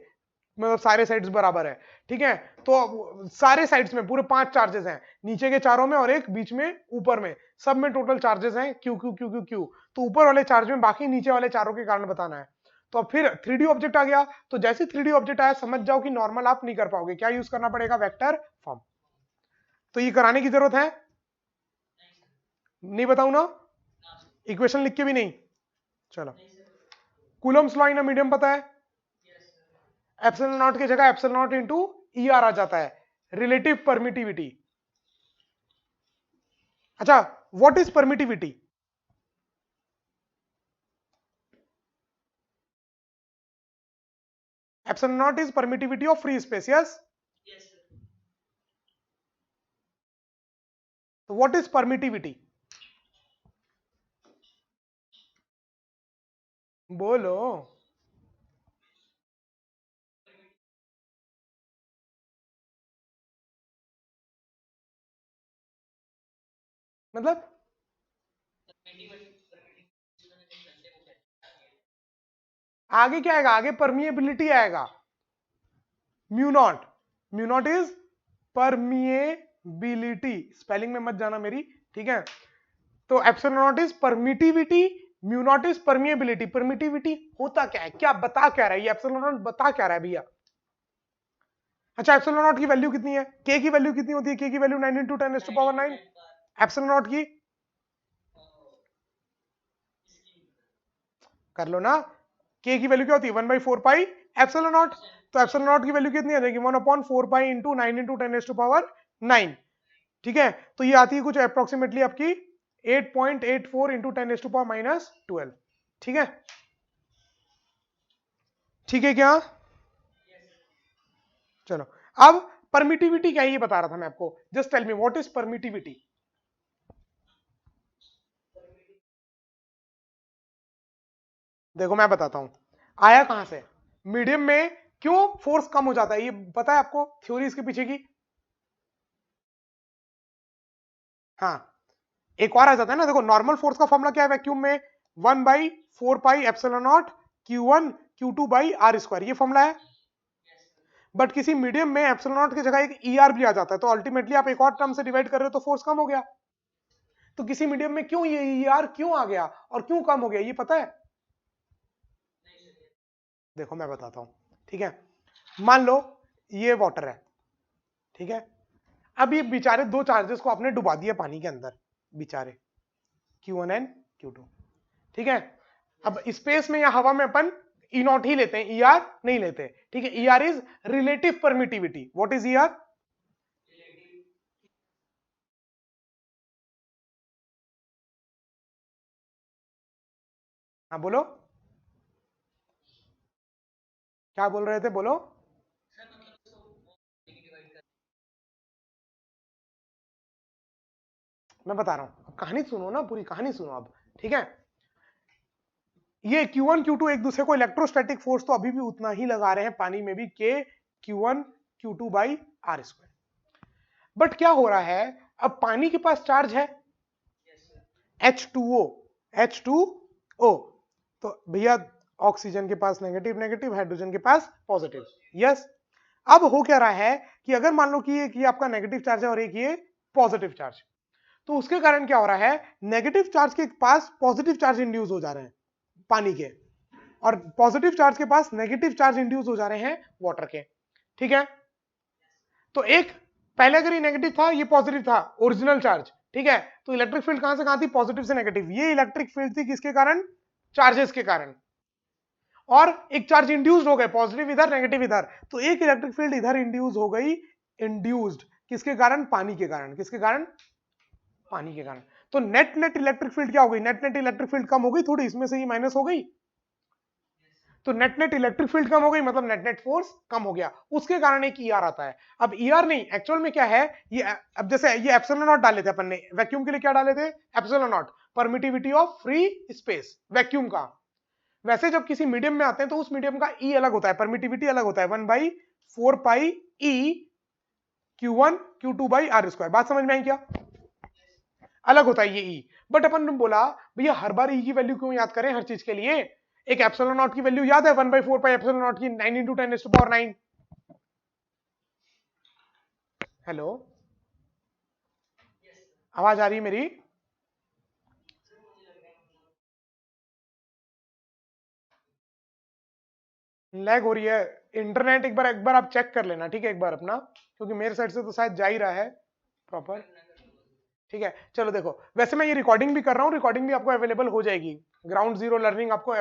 मतलब सारे साइड्स बराबर है, ठीक है। तो सारे साइड्स में पूरे 5 चार्जेस हैं, नीचे के चारों में और एक बीच में ऊपर में, सब में टोटल चार्जेस हैं Q Q Q Q Q. तो ऊपर वाले चार्ज में बाकी नीचे वाले चारों के कारण बताना है। तो अब फिर 3D ऑब्जेक्ट आ गया, तो जैसे 3D ऑब्जेक्ट आया समझ जाओ कि नॉर्मल आप नहीं कर पाओगे, क्या यूज करना पड़ेगा? Vector form. तो ये कराने की जरूरत है नहीं, बताऊं ना? इक्वेशन लिख के भी नहीं, चलो। Coulomb's law in a medium पता है, एप्सिलॉन नॉट की जगह एप्सिलॉन नॉट इनटू ईआर आ जाता है, रिलेटिव परमिटिविटी। अच्छा, what is permittivity? Epsilon not is permittivity of free space, yes. तो व्हाट इज परमिटिविटी? बोलो। मतलब आगे क्या आएगा? आगे परमिएबिलिटी आएगा, mu naught is permeability, spelling में मत जाना मेरी, ठीक है। तो epsilon not is permittivity, mu naught is permeability. Permittivity होता क्या है, क्या बता क्या रहा है ये एप्सिलॉन नॉट, बता क्या रहा है भैया? अच्छा, एप्सिलॉन नॉट की वैल्यू कितनी है? के की वैल्यू कितनी होती है? के की वैल्यू 9 इंटू 10⁻⁹ एप्सिलॉन नॉट की कर लो ना, के की वैल्यू क्या होती है? 1/4 पाई एप्सिलॉन नॉट। तो एप्सिलॉन नॉट की वैल्यू कितनी आ जाएगी? 1/4 पाई इंटू 9 इंटू 10⁻⁹ ठीक है। तो ये आती है कुछ अप्रोक्सीमेटली आपकी 8.84 इंटू 10⁻⁻12, ठीक है। ठीक है क्या? चलो अब परमिटिविटी क्या है ये बता रहा था मैं आपको। Just tell me what is permittivity. देखो मैं बताता हूं आया कहां से। मीडियम में क्यों फोर्स कम हो जाता है ये पता है आपको, थ्योरी इसके पीछे की? हाँ एक और आ जाता है ना। देखो नॉर्मल फोर्स का फॉर्मूला क्या है वैक्यूम में, 1/4πε0 Q1 Q2/r², ये फॉर्मूला है। बट किसी मीडियम में एप्सिलॉन की जगह एक ER भी आ जाता है, तो अल्टीमेटली आप एक और टर्म से डिवाइड कर रहे हो तो फोर्स कम हो गया। तो किसी मीडियम में क्यों ये ER क्यों आ गया और क्यों कम हो गया ये पता है? देखो मैं बताता हूं, ठीक है। मान लो ये वाटर है, ठीक है। अब ये बेचारे दो चार्जेस को आपने डुबा दिया पानी के अंदर, बेचारे Q1 एंड Q2, ठीक है। अब स्पेस में या हवा में अपन E0 ही लेते हैं, ER नहीं लेते, ठीक है। ER is relative permittivity. What is ER? हाँ बोलो, क्या बोल रहे थे, बोलो। मैं बता रहा हूं, कहानी सुनो ना, पूरी कहानी सुनो अब, ठीक है। ये Q1 Q2 एक दूसरे को इलेक्ट्रोस्टैटिक फोर्स तो अभी भी उतना ही लगा रहे हैं पानी में भी, K Q1 Q2/r²। बट क्या हो रहा है, अब पानी के पास चार्ज है H2O, H2O, तो भैया ऑक्सीजन के पास नेगेटिव नेगेटिव, हाइड्रोजन के पास पॉजिटिव, यस। अब हो क्या रहा है कि अगर मान लो कि एक ये आपका नेगेटिव चार्ज है और एक ये पॉजिटिव चार्ज, तो उसके कारण क्या हो रहा है, नेगेटिव चार्ज के पास पॉजिटिव चार्ज इंड्यूस हो जा रहे हैं पानी के, और पॉजिटिव चार्ज के पास नेगेटिव चार्ज इंड्यूस हो जा रहे हैं वाटर के, ठीक है। तो एक पहले अगर ये नेगेटिव था ये पॉजिटिव था, ओरिजिनल चार्ज, ठीक है। तो इलेक्ट्रिक फील्ड कहां से कहां थी, पॉजिटिव से नेगेटिव। ये इलेक्ट्रिक फील्ड थी किसके कारण, चार्जेस के कारण। और एक चार्ज इंड्यूस्ड हो गए, पॉजिटिव इधर नेगेटिव इधर, तो एक इलेक्ट्रिक फील्ड इधर इंड्यूस हो गई, इंड्यूस्ड किसके कारण, पानी के कारण। किसके कारण, पानी के कारण। तो नेट नेट इलेक्ट्रिक फील्ड क्या हो गई, नेट नेट इलेक्ट्रिक फील्ड कम हो गई थोड़ी, इसमें से ये माइनस हो गई, तो नेट नेट इलेक्ट्रिक फील्ड कम हो गई, मतलब नेट नेट फोर्स कम हो गया, उसके कारण एक ER आता है। अब ER नहीं, एक्चुअल में क्या है ये, अब जैसे ये एप्सिलॉन नॉट डाले थे अपन ने, वैक्यूम के लिए क्या डाले थे, epsilon not, permittivity of free space vacuum का। वैसे जब किसी मीडियम में आते हैं तो उस मीडियम का E अलग होता है, परमिटिविटी अलग होता है, 1/4πe Q1 Q2/r²। बात समझ में आई क्या? अलग होता है ये E। बट अपन ने बोला भैया हर बार E की वैल्यू क्यों याद करें हर चीज के लिए, एक एप्सिलॉन नॉट की वैल्यू याद है, 1/4 एप्सिलॉन नॉट की, 9 × 10⁹9। हेलो, आवाज आ रही है मेरी? लैग हो रही है इंटरनेट, एक बार आप चेक कर लेना, ठीक है, एक बार अपना, क्योंकि मेरे साइड से तो शायद जा ही रहा है प्रॉपर, ठीक है। चलो देखो, वैसे मैं ये रिकॉर्डिंग भी कर रहा हूँ, रिकॉर्डिंग भी आपको अवेलेबल हो जाएगी, ग्राउंड जीरो लर्निंग आपको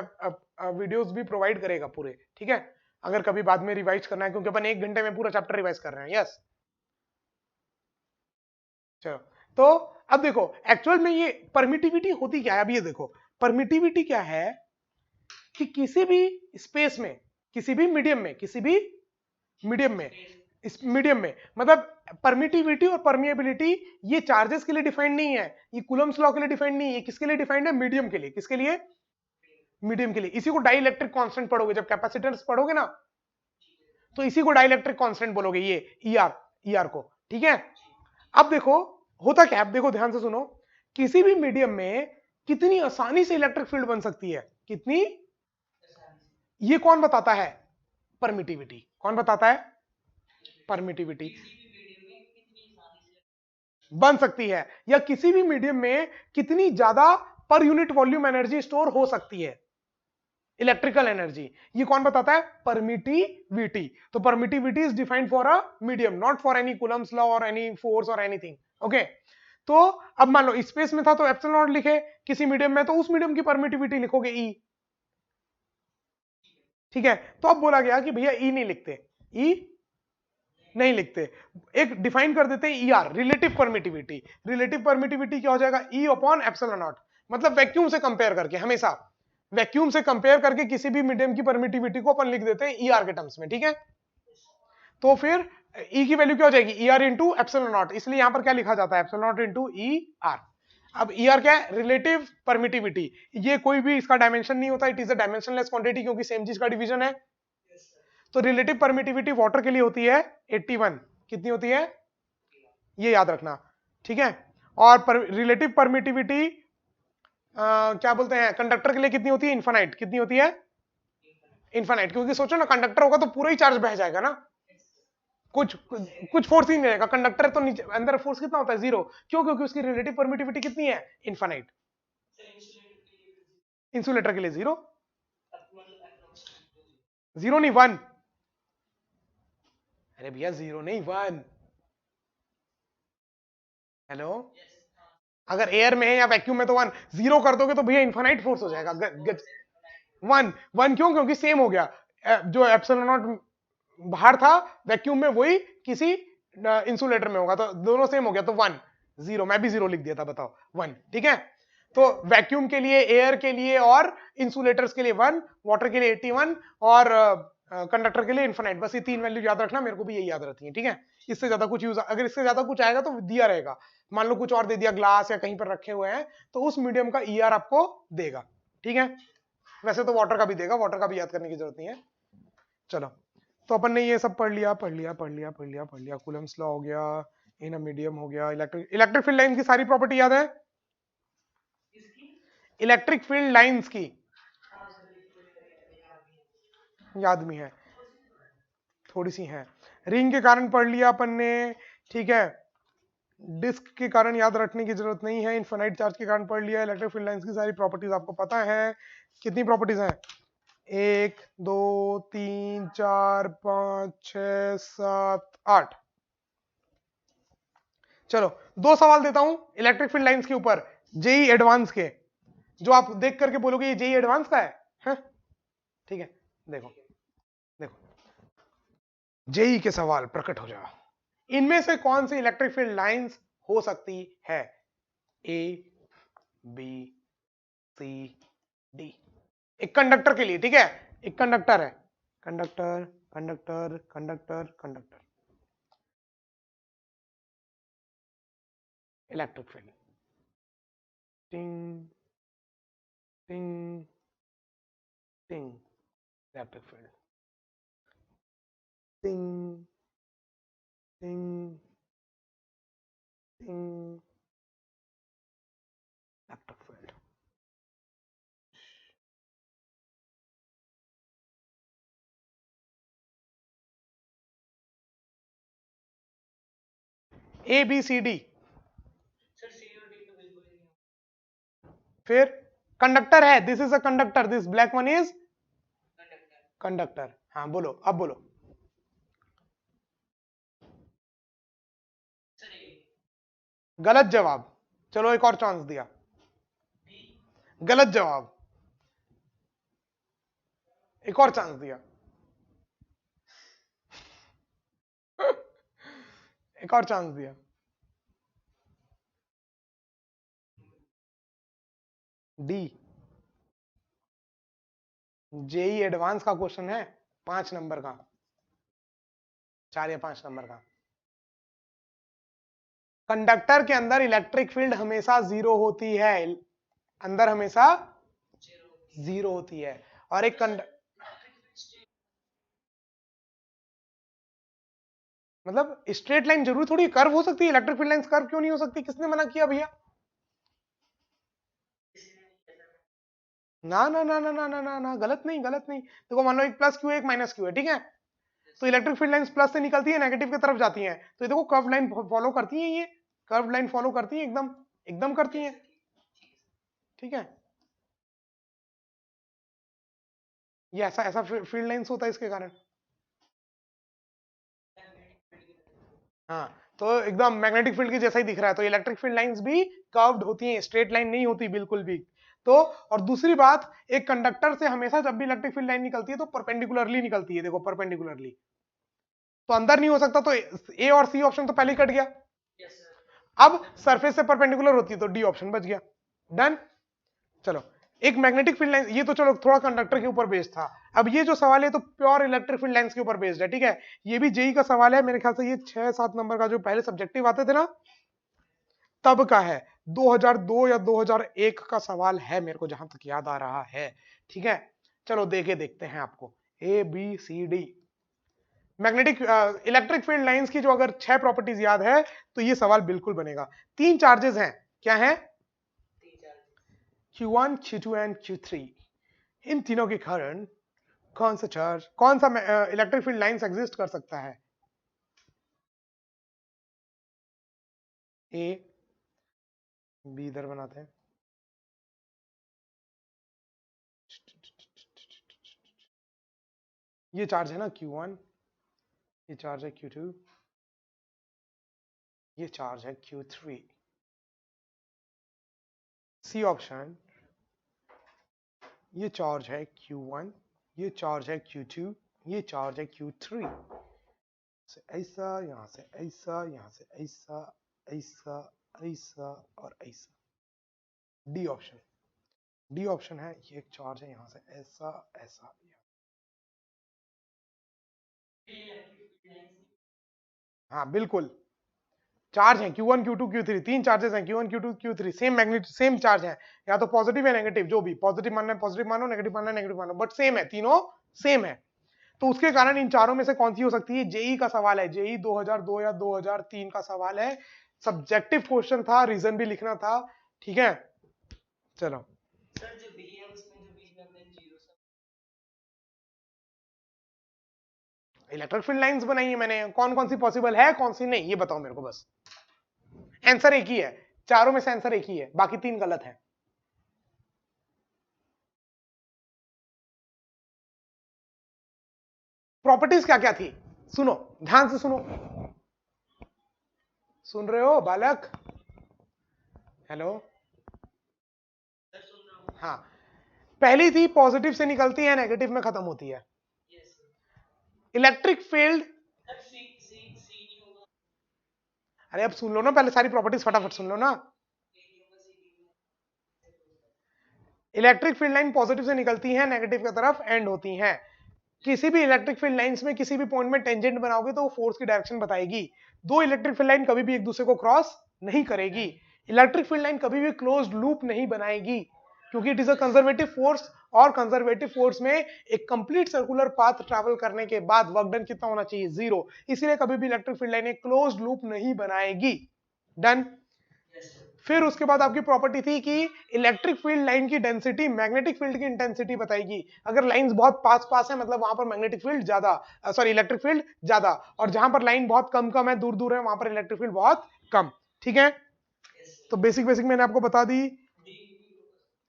वीडियोस भी प्रोवाइड करेगा पूरे, ठीक है, अगर कभी बाद में रिवाइज करना है, क्योंकि अपन 1 घंटे में पूरा चैप्टर रिवाइज कर रहे हैं, यस। चलो, तो अब देखो एक्चुअल में ये परमिटिविटी होती क्या है, अब ये देखो परमिटिविटी क्या है, कि किसी भी स्पेस में, किसी भी मीडियम में, किसी भी मीडियम में, इस मीडियम में, मतलब परमिटिविटी और परमिएबिलिटी ये चार्जेस के लिए डिफाइंड नहीं है, ये कूलम्स लॉ के लिए डिफाइंड नहीं है, किसके लिए डिफाइंड है, मीडियम के लिए। किसके लिए, मीडियम के लिए। इसी को डाइलेक्ट्रिक कांस्टेंट पढ़ोगे जब कैपेसिटेंस पढ़ोगे ना, तो इसी को डाइलेक्ट्रिक कांस्टेंट बोलोगे, ये ER को, ठीक है। अब देखो होता क्या है, अब देखो ध्यान से सुनो, किसी भी मीडियम में कितनी आसानी से इलेक्ट्रिक फील्ड बन सकती है, कितनी, ये कौन बताता है, परमिटिविटी। कौन बताता है, परमिटिविटी बन सकती है, या किसी भी मीडियम में कितनी ज्यादा per unit volume energy store हो सकती है, इलेक्ट्रिकल एनर्जी, ये कौन बताता है, परमिटिविटी। तो permittivity is defined for a medium, not for any Coulomb's law और एनी फोर्स और एनीथिंग, ओके। तो अब मान लो स्पेस में था तो एप्सिलॉन नॉट लिखे, किसी मीडियम में तो उस मीडियम की परमिटिविटी लिखोगे E, ठीक है। तो अब बोला गया कि भैया E नहीं लिखते, E नहीं लिखते, एक डिफाइन कर देते हैं ER, relative permittivity. Relative permittivity क्या हो जाएगा, E अपॉन एप्सिलॉन नॉट, मतलब वैक्यूम से कंपेयर करके हमेशा वैक्यूम से कंपेयर करके किसी भी मीडियम की परमिटिविटी को अपन लिख देते हैं ई आर के टर्म्स में, ठीक है। तो फिर ई की वैल्यू क्या हो जाएगी, E R into epsilon not, इसलिए यहां पर क्या लिखा जाता है, epsilon not into E R. अब ई आर क्या है, रिलेटिव परमिटिविटी, ये कोई भी इसका डायमेंशन नहीं होता, it is a dimensionless quantity, क्योंकि सेम चीज का डिवीजन है। तो रिलेटिव परमिटिविटी वाटर के लिए होती है 81, कितनी होती है, ये याद रखना, ठीक है। और रिलेटिव परमिटिविटी क्या बोलते हैं कंडक्टर के लिए कितनी होती है, इन्फानाइट, कितनी होती है, इन्फानाइट, क्योंकि सोचो ना कंडक्टर होगा तो पूरा ही चार्ज बह जाएगा ना, कुछ कुछ फोर्स ही नहीं रहेगा, कंडक्टर तो नीचे अंदर फोर्स कितना होता है, जीरो, क्यों, क्योंकि उसकी रिलेटिव परमिटिविटी कितनी है, इन्फानाइट। इंसुलेटर के लिए जीरो, जीरो नहीं वन, अरे भैया जीरो नहीं वन, हेलो, अगर एयर में है या वैक्यूम में तो वन, जीरो कर दोगे तो भैया इन्फानाइट फोर्स हो जाएगा, वन वन क्यों, क्योंकि सेम हो गया, जो एप्सिलॉन नॉट बाहर था वैक्यूम में वही किसी इंसुलेटर में होगा, तो दोनों सेम हो गया, तो वन, जीरो, मैं भी जीरो लिख दिया था, बताओ वन, ठीक है। तो वैक्यूम के लिए, एयर के लिए और इंसुलेटर्स के लिए वन, वाटर के लिए 81 और कंडक्टर के लिए इन्फिनाइट, बस ये तीन वैल्यू याद रखना, मेरे को भी यही याद रहती है, ठीक है। इससे ज्यादा कुछ यूज, अगर इससे ज्यादा कुछ आएगा तो दिया रहेगा, मान लो कुछ और दे दिया, ग्लास या कहीं पर रखे हुए हैं, तो उस मीडियम का ई आर आपको देगा, ठीक है। वैसे तो वाटर का भी देगा, वाटर का भी याद करने की जरूरत नहीं है। चलो, तो अपन ने ये सब पढ़ लिया, कूलम्स लॉ हो गया, इन मीडियम हो गया, इलेक्ट्रिक फील्ड लाइन की सारी प्रॉपर्टी याद है, इलेक्ट्रिक फील्ड लाइंस की याद भी है, थोड़ी सी है, रिंग के कारण पढ़ लिया अपन ने, ठीक है, डिस्क के कारण याद रखने की जरूरत नहीं है, इनफाइनाइट चार्ज के कारण पढ़ लिया, इलेक्ट्रिक फील्ड लाइंस की सारी प्रॉपर्टीज आपको पता है, कितनी प्रॉपर्टीज हैं, 1 2 3 4 5 6 7 8। चलो 2 सवाल देता हूं इलेक्ट्रिक फील्ड लाइंस के ऊपर, जेई एडवांस के, जो आप देख करके बोलोगे ये जेई एडवांस का है? ठीक है, देखो देखो, जेई के सवाल प्रकट हो जाओ, इनमें से कौन सी इलेक्ट्रिक फील्ड लाइंस हो सकती है, ए बी सी डी, एक कंडक्टर के लिए, ठीक है, एक कंडक्टर है, conductor conductor conductor conductor, electric field, ting ting ting, electric field, ting ting ting, electric field, A B C D, फिर कंडक्टर है, this is a conductor, this black one is conductor, हाँ बोलो, अब बोलो, गलत जवाब, चलो एक और चांस दिया, गलत जवाब, एक और चांस दिया, एक और चांस दिया, डी, जेई एडवांस का क्वेश्चन है, 5 नंबर का, 4 या 5 नंबर का, कंडक्टर के अंदर इलेक्ट्रिक फील्ड हमेशा जीरो होती है, अंदर हमेशा जीरो होती है, और एक मतलब स्ट्रेट लाइन जरूरी थोड़ी कर्व हो सकती है, इलेक्ट्रिक फील्ड लाइंस कर्व क्यों नहीं हो सकती, किसने मना किया भैया, ना ना ना ना ना ना ना ना, गलत नहीं, गलत नहीं, देखो मान लो एक प्लस क्यू है, एक माइनस क्यू है, ठीक है, तो इलेक्ट्रिक फील्ड लाइंस प्लस से निकलती है, नेगेटिव की तरफ जाती हैं, तो ये देखो कर्व लाइन फॉलो करती है, ये कर्व लाइन फॉलो करती है, एकदम एकदम करती है, ठीक है, ये ऐसा ऐसा फील्ड लाइंस होता है इसके कारण, हाँ, तो एकदम मैग्नेटिक फील्ड की जैसा ही दिख रहा है, तो इलेक्ट्रिक फील्ड लाइंस भी कर्व्ड होती हैं, स्ट्रेट लाइन नहीं होती बिल्कुल भी, तो और दूसरी बात, एक कंडक्टर से हमेशा जब भी इलेक्ट्रिक फील्ड लाइन निकलती है तो परपेंडिकुलरली निकलती है, देखो परपेंडिकुलरली, तो अंदर नहीं हो सकता, तो ए और सी ऑप्शन तो पहले ही कट गया, अब सरफेस से परपेंडिकुलर होती है तो डी ऑप्शन बच गया, डन। चलो एक मैग्नेटिक फील्ड लाइन, ये तो चलो थोड़ा कंडक्टर के ऊपर बेस्ड था। अब ये जो सवाल है तो प्योर इलेक्ट्रिक फील्ड लाइंस के ऊपर बेस्ड है, ठीक है। ये भी जेई का सवाल है, मेरे ख्याल से ये 6-7 नंबर का जो पहले सब्जेक्टिव आते थे ना, तब का है। 2002 या 2001 का सवाल है, मेरे को जहां तक याद आ रहा है, ठीक है। चलो देखते हैं आपको, A B C D. Magnetic electric field lines की जो अगर 6 प्रॉपर्टीज याद है तो ये सवाल बिल्कुल बनेगा। 3 चार्जेस हैं, क्या है? Q1, Q2 and Q3। इन तीनों के कारण कौन सा चार्ज, कौन सा इलेक्ट्रिक फील्ड लाइंस एग्जिस्ट कर सकता है? ए बी इधर बनाते हैं, ये चार्ज है ना Q1, ये चार्ज है Q2, ये चार्ज है Q3। सी ऑप्शन, ये चार्ज है Q1, ये चार्ज है Q2, ये चार्ज है Q3। से ऐसा, यहां से ऐसा, यहां से ऐसा, ऐसा, ऐसा और ऐसा। डी ऑप्शन, डी ऑप्शन है, ये एक चार्ज है यहां से ऐसा, ऐसा। हाँ बिल्कुल, चार्ज है Q1, Q2, Q3, 3 चार्जेस हैं Q1, Q2, Q3, same magnet, same charge है। या तो पॉजिटिव या नेगेटिव, जो भी, पॉजिटिव मानना है पॉजिटिव मानो, नेगेटिव मानना है नेगेटिव मानो, बट सेम है, तीनों सेम है। तो उसके कारण इन चारों में से कौन सी हो सकती है? जेई का सवाल है, जेई 2002 या 2003 का सवाल है, सब्जेक्टिव क्वेश्चन था, रीजन भी लिखना था, ठीक है। चलो, सर जो बी है उसमें जो बीच में हमने जीरो सब इलेक्ट्रिक फील्ड लाइंस बनाई है मैंने, कौन कौन सी पॉसिबल है, कौन सी नहीं, ये बताओ मेरे को बस। आंसर एक ही है, चारों में से आंसर एक ही है, बाकी 3 गलत है। प्रॉपर्टीज क्या क्या थी, सुनो, ध्यान से सुनो, सुन रहे हो बालक? हेलो, सर सुन रहा हूँ। हाँ। पहली थी पॉजिटिव से निकलती है, नेगेटिव में खत्म होती है। Yes electric field, sir. C C C नहीं होगा, अरे अब सुन लो ना, पहले सारी प्रॉपर्टीज फटाफट सुन लो ना। ए नहीं होगा, सी नहीं होगा। इलेक्ट्रिक फील्ड लाइन पॉजिटिव से निकलती है, नेगेटिव की तरफ एंड होती हैं। किसी भी इलेक्ट्रिक फील्ड लाइंस में किसी भी पॉइंट में टेंजेंट बनाओगे तो वो फोर्स की डायरेक्शन बताएगी। दो इलेक्ट्रिक फील्ड लाइन कभी भी एक दूसरे को क्रॉस नहीं करेगी। इलेक्ट्रिक फील्ड लाइन कभी भी क्लोज्ड लूप नहीं बनाएगी, क्योंकि it is a conservative force, और कंजर्वेटिव फोर्स में एक कंप्लीट सर्कुलर पाथ ट्रैवल करने के बाद वर्क डन कितना होना चाहिए? 0। इसीलिए कभी भी इलेक्ट्रिक फील्ड लाइन एक क्लोज्ड लूप नहीं बनाएगी। डन। Yes sir. फिर उसके बाद आपकी प्रॉपर्टी थी कि इलेक्ट्रिक फील्ड लाइन की डेंसिटी मैग्नेटिक फील्ड की इंटेंसिटी बताएगी। अगर लाइंस बहुत पास पास है मतलब वहां पर मैग्नेटिक फील्ड ज्यादा, सॉरी इलेक्ट्रिक फील्ड ज्यादा, और जहां पर लाइन बहुत कम कम है, दूर दूर है, वहां पर इलेक्ट्रिक फील्ड बहुत कम, ठीक है। यस तो सर। बेसिक बेसिक मैंने आपको बता दी। डी डी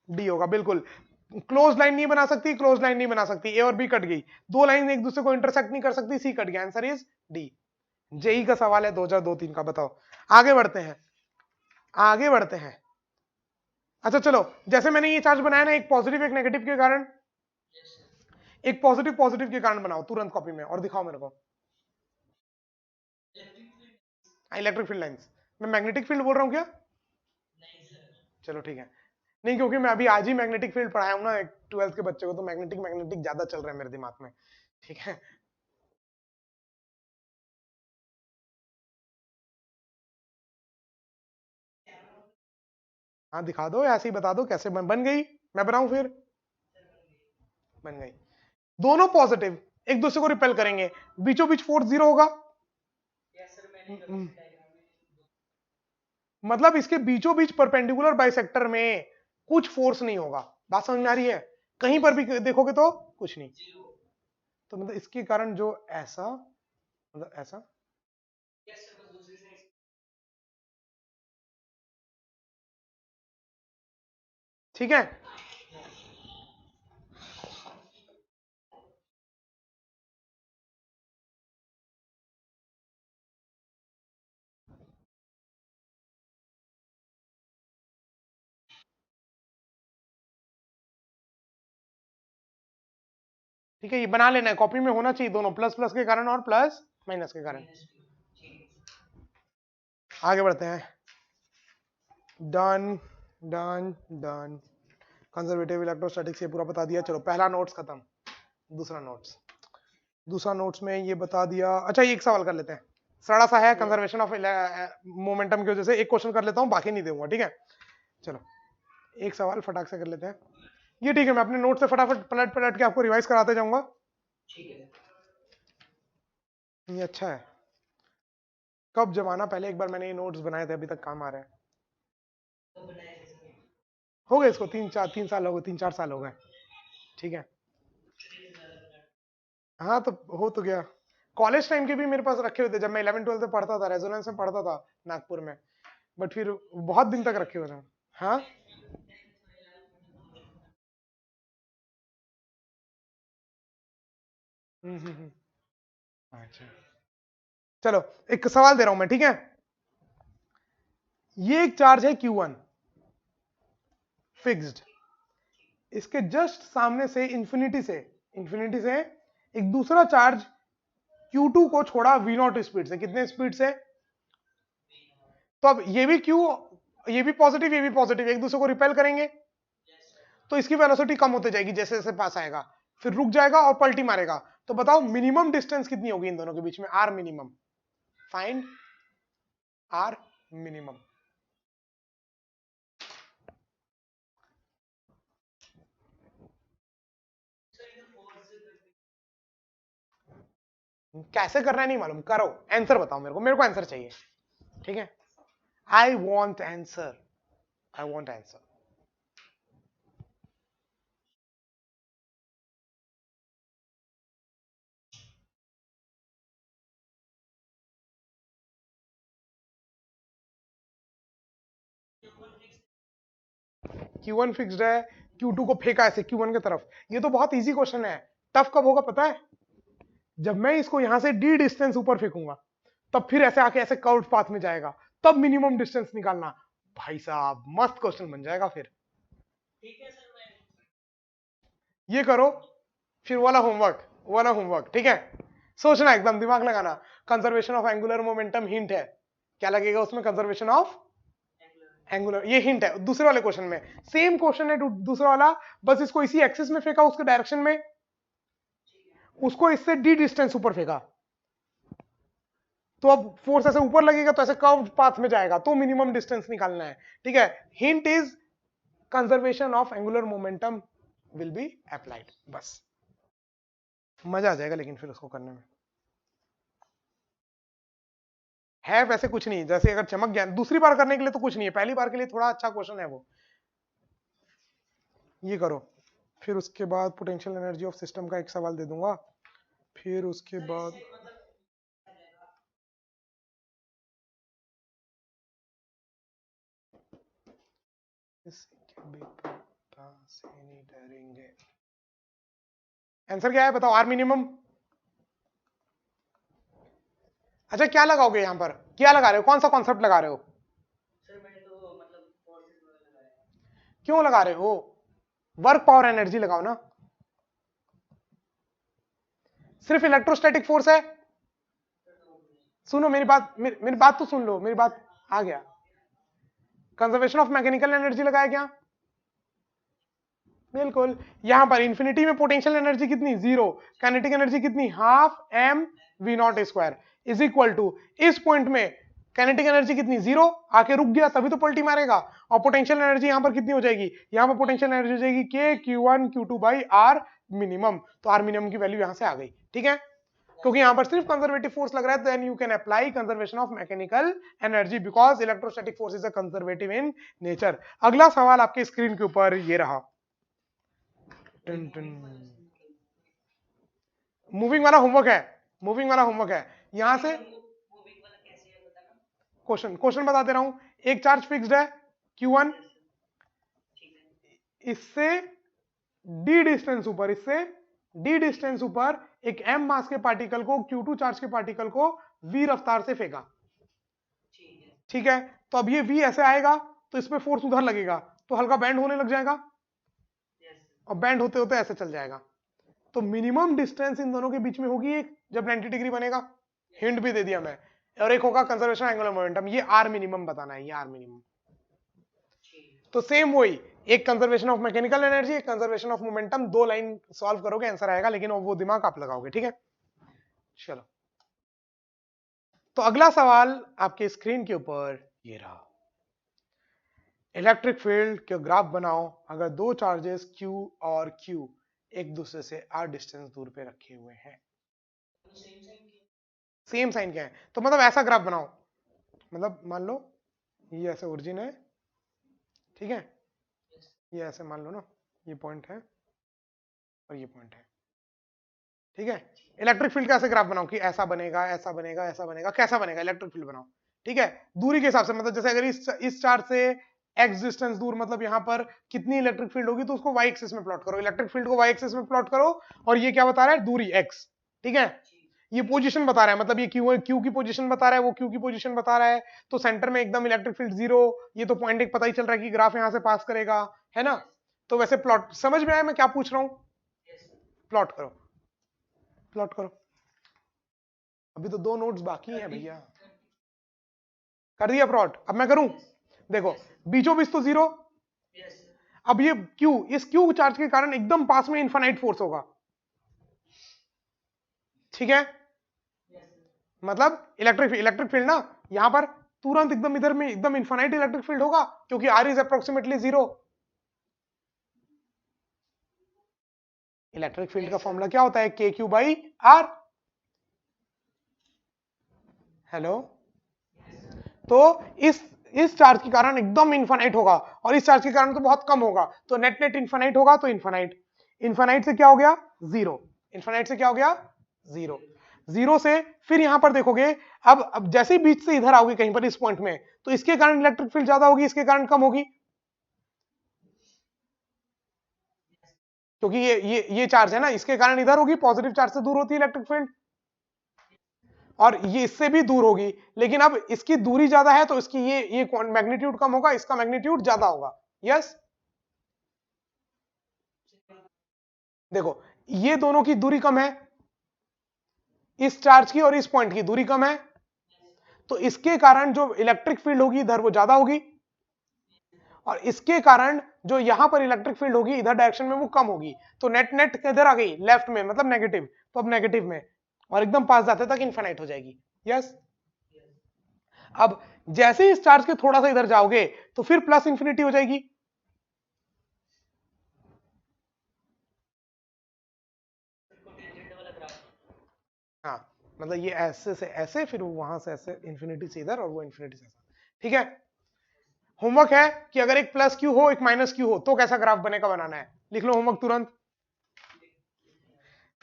होगा। डी होगा बिल्कुल। क्लोज लाइन नहीं बना सकती, क्लोज लाइन नहीं बना सकती, ए और बी कट गई, दो लाइन एक दूसरे को इंटरसेक्ट नहीं कर सकती, सी कट गया, आंसर इज डी। जेई का सवाल है 2002-3 का, बताओ। आगे बढ़ते हैं, आगे बढ़ते हैं। अच्छा चलो, जैसे मैंने ये चार्ज बनाया ना, एक पॉजिटिव एक नेगेटिव के कारण, यस सर। एक पॉजिटिव पॉजिटिव के कारण बनाओ तुरंत कॉपी में और दिखाओ मेरे को। Electric field electric field lines, मैं मैग्नेटिक फील्ड बोल रहा हूँ क्या? नहीं सर। चलो ठीक है। नहीं, क्योंकि मैं अभी आज ही मैग्नेटिक फील्ड पढ़ाया हूँ ना 12th के बच्चे को, तो मैग्नेटिक मैग्नेटिक ज्यादा चल रहा है मेरे दिमाग में, ठीक है। हाँ दिखा दो, ऐसे ही बता दो कैसे बन गई, मैं बनाऊं फिर? बन गई। दोनों पॉजिटिव एक दूसरे को रिपेल करेंगे, बीचों बीच फोर्स 0 होगा। यस सर, मैंने गलती से डायग्राम में मतलब इसके बीचों बीच परपेंडिकुलर बाइसेक्टर में कुछ फोर्स नहीं होगा। बात समझ में आ रही है? कहीं पर भी देखोगे तो कुछ नहीं। जीरो। तो मतलब इसके कारण जो ऐसा, मतलब ऐसा, यस सर, बस दूसरी साइड। ठीक है। ठीक है, ये बना लेना है, कॉपी में होना चाहिए दोनों, प्लस प्लस के कारण और प्लस माइनस के कारण। Minus two. ठीक है। आगे बढ़ते हैं। Done, done, done. Conservative electrostatics ये पूरा बता दिया। चलो पहला नोट्स खत्म। दूसरा नोट्स में ये बता दिया। अच्छा ये एक सवाल कर लेते हैं, सड़ा सा है, कंजर्वेशन ऑफ मोमेंटम की वजह से एक क्वेश्चन कर लेता हूँ, बाकी नहीं दूंगा, ठीक है। चलो एक सवाल फटाक से कर लेते हैं, ये ठीक है, मैं अपने नोट से फटाफट पलट पलट के आपको रिवाइज कराते जाऊंगा। ठीक है। ये अच्छा है, कब जमाना पहले एक बार मैंने ये नोट्स बनाए थे, अभी तक काम आ रहा है। तो बनाए थे सर। हो गए इसको 3 साल हो गए, 3-4 साल हो गए, ठीक है। हाँ तो हो तो गया। कॉलेज टाइम के भी मेरे पास रखे हुए थे, जब मैं 11-12 में पढ़ता था, रेजोनेंस में पढ़ता था नागपुर में, बट फिर बहुत दिन तक रखे हुए थे। हाँ अच्छा चलो एक सवाल दे रहा हूं मैं, ठीक है। ये एक चार्ज है Q1 फिक्स्ड, इसके जस्ट सामने से इंफिनिटी से एक दूसरा चार्ज Q2 को छोड़ा V0 स्पीड से। कितने स्पीड से? तो अब ये भी Q, ये भी पॉजिटिव, एक दूसरे को रिपेल करेंगे, तो इसकी वेलोसिटी कम होती जाएगी जैसे जैसे पास आएगा, फिर रुक जाएगा और पलटी मारेगा। तो बताओ मिनिमम डिस्टेंस कितनी होगी इन दोनों के बीच में? R minimum, find R minimum. कैसे करना है नहीं मालूम, करो, आंसर बताओ मेरे को आंसर चाहिए, ठीक है। I want answer, I want answer. Q1 fixed है, Q2 को फेंका ऐसे Q1 की तरफ। ये तो बहुत इजी क्वेश्चन है, टफ कब होगा पता है? जब मैं इसको यहां से d डिस्टेंस ऊपर फेंकूंगा, तब फिर ऐसे आके ऐसे कर्व पाथ में जाएगा, तब मिनिमम डिस्टेंस निकालना। भाई साहब मस्त क्वेश्चन बन जाएगा फिर। ठीक है सर, मैं ये करो फिर वाला होमवर्क, ठीक है। सोचना, एकदम दिमाग लगाना। Conservation of angular momentum hint है, क्या लगेगा उसमें? कंजर्वेशन ऑफ एंगुलर, ये हिंट है दूसरे वाले क्वेश्चन में। सेम क्वेश्चन है दूसरा वाला, बस इसको इसी एक्सिस में फेंका, उसके डायरेक्शन में, उसको इससे d डिस्टेंस ऊपर फेंका, तो अब फोर्स ऐसे ऊपर लगेगा तो ऐसे कर्व पाथ में जाएगा, तो मिनिमम डिस्टेंस निकालना है, ठीक है। Hint is conservation of angular momentum will be applied, बस मजा आ जाएगा लेकिन फिर उसको करने में। है वैसे कुछ नहीं, जैसे अगर चमक गया दूसरी बार करने के लिए तो कुछ नहीं है, पहली बार के लिए थोड़ा अच्छा क्वेश्चन है वो। ये करो, फिर उसके बाद पोटेंशियल एनर्जी ऑफ सिस्टम का एक सवाल दे दूंगा, फिर उसके बाद इसके भी पता से नहीं डरेंगे। आंसर क्या है बताओ? R minimum. अच्छा क्या लगाओगे यहां पर, क्या लगा रहे हो, कौन सा कॉन्सेप्ट लगा रहे हो? सर मैंने तो मतलब फोर्सेस वगैरह लगाया। क्यों लगा रहे हो? वर्क पावर एनर्जी लगाओ ना। सिर्फ इलेक्ट्रोस्टैटिक फोर्स है? सुनो मेरी बात, मेरी बात तो सुन लो, मेरी बात आ गया। कंजर्वेशन ऑफ मैकेनिकल एनर्जी लगाया क्या? बिल्कुल। यहां पर इंफिनिटी में पोटेंशियल एनर्जी कितनी? 0। काइनेटिक एनर्जी कितनी? Half M V naught square is equal to, इस पॉइंट में काइनेटिक एनर्जी कितनी? 0। आके रुक गया तभी तो पलटी मारेगा। और पोटेंशियल एनर्जी यहां पर कितनी हो जाएगी? यहां पर पोटेंशियल एनर्जी हो जाएगी K Q1 Q2 by R minimum. तो आर मिनिमम की वैल्यू यहां से आ गई, ठीक है। क्योंकि यहां पर सिर्फ कंजर्वेटिव फोर्स लग रहा है, then you can apply conservation of mechanical energy, because electrostatic force is a conservative in nature. अगला सवाल आपके स्क्रीन के ऊपर ये रहा, मूविंग वाला होमवर्क है, मूविंग वाला होमवर्क है। यहां से मूविंग वाला कैसे है बताना। क्वेश्चन बता दे रहा हूं। एक चार्ज फिक्स्ड है Q1, ठीक है। इससे d डिस्टेंस ऊपर, इससे d डिस्टेंस ऊपर एक m मास के पार्टिकल को, Q2 चार्ज के पार्टिकल को v रफ्तार से फेंका, ठीक है। ठीक है। तो अब ये v ऐसे आएगा तो इस पे फोर्स उधर लगेगा, तो हल्का बैंड होने लग जाएगा, यस। और बैंड होते होते ऐसे चल जाएगा। तो मिनिमम डिस्टेंस इन दोनों के बीच में होगी एक, जब 90 डिग्री बनेगा। हिंट भी दे दिया मैं। और एक होगा कंजर्वेशन एंगुलर मोमेंटम, ये आर मिनिमम बताना है, ये आर मिनिमम। ठीक है। तो सेम वही, एक कंजर्वेशन ऑफ मैकेनिकल एनर्जी, एक conservation of momentum, 2 line solve करोगे आंसर आएगा, लेकिन वो दिमाग आप लगाओगे, ठीक है। चलो, तो अगला सवाल आपके स्क्रीन के ऊपर ये रहा। इलेक्ट्रिक फील्ड के ग्राफ बनाओ अगर दो चार्जेस Q और Q एक दूसरे से r डिस्टेंस दूर पे रखे हुए हैं। सेम साइन क्या है, तो मतलब ऐसा ग्राफ बनाओ, मतलब मान लो ये ऐसे ओरिजिन है, ठीक है, ये ऐसे मान लो ना, ये पॉइंट है और ये पॉइंट है, ठीक है। इलेक्ट्रिक फील्ड का ऐसे ग्राफ बनाओ कि ऐसा बनेगा, ऐसा बनेगा, ऐसा बनेगा, कैसा बनेगा इलेक्ट्रिक फील्ड बनाओ, ठीक है। दूरी के हिसाब से, मतलब जैसे अगर इस चार्ज से x डिस्टेंस दूर, मतलब यहाँ पर कितनी इलेक्ट्रिक फील्ड होगी, तो उसको y एक्सिस में प्लॉट करो, इलेक्ट्रिक फील्ड को y एक्सिस में प्लॉट करो, और ये क्या बता रहा है, दूरी x, ठीक है। ये पोजीशन बता रहा है, मतलब ये क्यू की पोजीशन बता रहा है, वो क्यू की पोजीशन बता रहा है, तो सेंटर में एकदम इलेक्ट्रिक फील्ड 0, ये तो पॉइंट एक पता ही चल रहा है कि ग्राफ यहाँ से पास करेगा, है ना। तो वैसे प्लॉट समझ में आया मैं क्या पूछ रहा हूँ, प्लॉट करो, प्लॉट करो। अभी तो 2 नोट्स बाकी हैं भैया, कर दिया प्लॉट, अब मैं करूं, देखो बीचों बीच तो 0, अब ये क्यू, इस क्यू चार्ज के कारण एकदम पास में इनफाइनाइट फोर्स होगा, ठीक है। मतलब इलेक्ट्रिक फील्ड ना यहां पर तुरंत एकदम इधर में एकदम इनफाइनाइट इलेक्ट्रिक फील्ड होगा, क्योंकि R is approximately 0। Electric field का फॉर्मूला क्या होता है, के क्यू बाई आर, हेलो। तो इस चार्ज के कारण एकदम इनफाइनाइट होगा, और इस चार्ज के कारण तो बहुत कम होगा, तो नेट नेट इनफाइनाइट होगा, तो इनफाइनाइट, इनफाइनाइट से क्या हो गया, 0, इनफाइनाइट से क्या हो गया, 0, 0 से फिर यहां पर देखोगे, अब जैसे ही बीच से इधर आओगे कहीं पर इस पॉइंट में, तो इसके कारण इलेक्ट्रिक फील्ड ज्यादा होगी, इसके कारण कम होगी, क्योंकि ये चार्ज है ना, इसके कारण इधर होगी, पॉजिटिव चार्ज से दूर होती है इलेक्ट्रिक फील्ड, और ये इससे भी दूर होगी, लेकिन अब इसकी दूरी ज्यादा है, तो इसकी ये मैग्नीट्यूड कम होगा, इसका मैग्नीट्यूड ज्यादा होगा, यस। देखो ये दोनों की दूरी कम है, इस चार्ज की और इस पॉइंट की दूरी कम है, तो इसके कारण जो इलेक्ट्रिक फील्ड होगी इधर वो ज्यादा होगी, और इसके कारण जो यहां पर इलेक्ट्रिक फील्ड होगी इधर डायरेक्शन में वो कम होगी, तो नेट नेट किधर आ गई, लेफ्ट में, मतलब नेगेटिव, तो अब नेगेटिव में, और एकदम पास जाते तक इनफाइनाइट हो जाएगी, यस। अब जैसे इस चार्ज के थोड़ा सा इधर जाओगे तो फिर प्लस इंफिनिटी हो जाएगी, हाँ, मतलब ये ऐसे से ऐसे, फिर वहां से ऐसे इंफिनिटी से इधर, और वो इंफिनिटी से ऐसा, ठीक है। होमवर्क है कि अगर एक प्लस क्यू हो एक माइनस क्यू हो तो कैसा ग्राफ बनेगा, बनाना है, लिख लो होमवर्क तुरंत।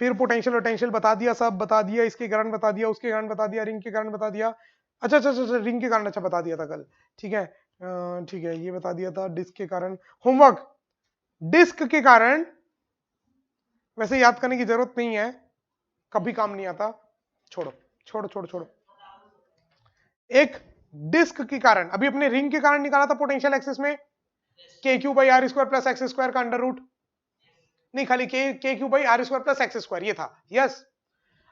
फिर पोटेंशियल पोटेंशियल बता दिया, सब बता दिया, इसके कारण बता दिया, उसके कारण बता दिया, रिंग के कारण बता दिया, अच्छा अच्छा अच्छा, रिंग के कारण अच्छा बता दिया था कल, ठीक है, ठीक है, ये बता दिया था डिस्क के कारण। होमवर्क, डिस्क के कारण वैसे याद करने की जरूरत नहीं है, कभी काम नहीं आता, छोड़ो छोड़ो छोड़ो छोड़ो। एक डिस्क के कारण, अभी अपने रिंग के कारण निकाला था पोटेंशियल एक्सिस में, K Q by R square plus x square का अंडर रूट, नहीं खाली K Q by R square plus x square, ये था, यस।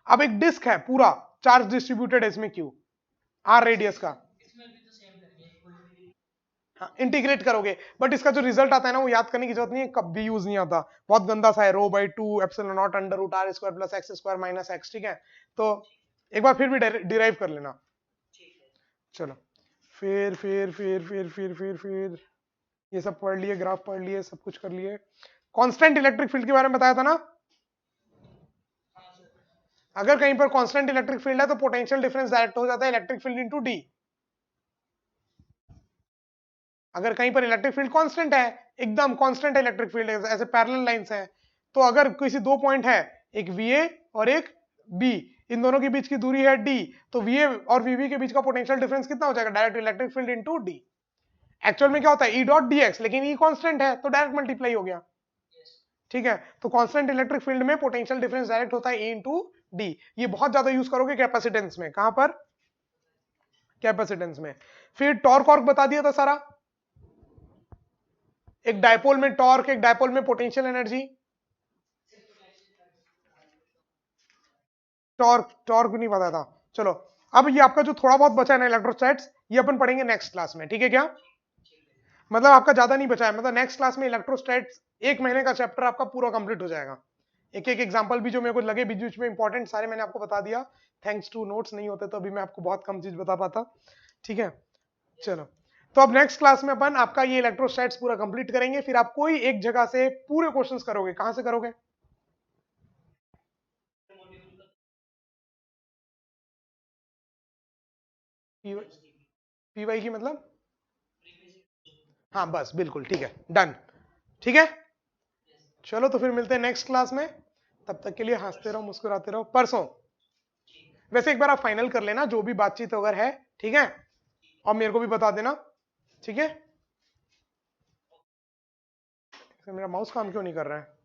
अब एक डिस्क है पूरा चार्ज डिस्ट्रीब्यूटेड है इसमें क्यू, आर रेडियस का, हाँ इंटीग्रेट करोगे, बट इसका जो रिजल्ट आता है ना वो याद करने की जरूरत नहीं है, कभी यूज नहीं आता, बहुत गंदा सा है, rho by 2 epsilon naught under root R square plus x square minus x, ठीक है। तो एक बार फिर भी डिराइव कर लेना, चलो। फिर ये सब पढ़ लिए, ग्राफ पढ़ लिए, सब कुछ कर लिए, कांस्टेंट इलेक्ट्रिक फील्ड के बारे में बताया था ना, अगर कहीं पर कांस्टेंट इलेक्ट्रिक फील्ड है तो पोटेंशियल डिफरेंस डायरेक्ट हो जाता है इलेक्ट्रिक फील्ड इनटू डी, अगर कहीं पर इलेक्ट्रिक फील्ड कांस्टेंट है, एकदम कांस्टेंट है इलेक्ट्रिक फील्ड, ऐसे पैरेलल लाइंस हैं, तो अगर किसी दो पॉइंट है, एक VA और एक B, इन दोनों के बीच की दूरी है D, तो VA और VB के बीच का पोटेंशियल डिफरेंस कितना हो जाएगा, direct electric field into D। Actual में क्या होता है, E डॉट dx, लेकिन E कांस्टेंट है तो डायरेक्ट मल्टीप्लाई हो गया, ठीक है। तो कांस्टेंट इलेक्ट्रिक फील्ड में पोटेंशियल डिफरेंस डायरेक्ट होता है E इंटू डी, ये बहुत ज्यादा यूज करोगे कैपेसिटेंस में, कहां पर, कैपेसिटेंस में। फिर टॉर्क ऑर्क बता दिया था सारा, एक डायपोल में टॉर्क, एक डायपोल में पोटेंशियल एनर्जी, टॉर्क टॉर्क नहीं पता था, चलो। अब ये आपका जो थोड़ा बहुत बचा है ना इलेक्ट्रोस्टैट्स, ये अपन पढ़ेंगे नेक्स्ट क्लास में, ठीक है क्या। मतलब आपका ज्यादा नहीं बचा है, मतलब नेक्स्ट क्लास में इलेक्ट्रोस्टैट्स 1 महीने का चैप्टर आपका पूरा कंप्लीट हो जाएगा। एक एक एग्जांपल भी जो मेरे को लगे बीच बीच में इंपॉर्टेंट सारे मैंने आपको बता दिया। थैंक्स टू नोट्स नहीं होते तो अभी मैं आपको बहुत कम चीज बता पाता। ठीक है, चलो। तो अब नेक्स्ट क्लास में अपन आपका ये इलेक्ट्रोस्टैट्स पूरा कंप्लीट करेंगे, फिर आप कोई एक जगह से पूरे क्वेश्चंस करोगे। कहां से करोगे? पीवाई की मतलब? हाँ बस बिल्कुल ठीक है, डन। ठीक है, चलो तो फिर मिलते हैं नेक्स्ट क्लास में। तब तक के लिए हंसते रहो, मुस्कुराते रहो। परसों वैसे एक बार आप फाइनल कर लेना जो भी बातचीत अगर है, ठीक है, और मेरे को भी बता देना। ठीक है, मेरा माउस काम क्यों नहीं कर रहा है?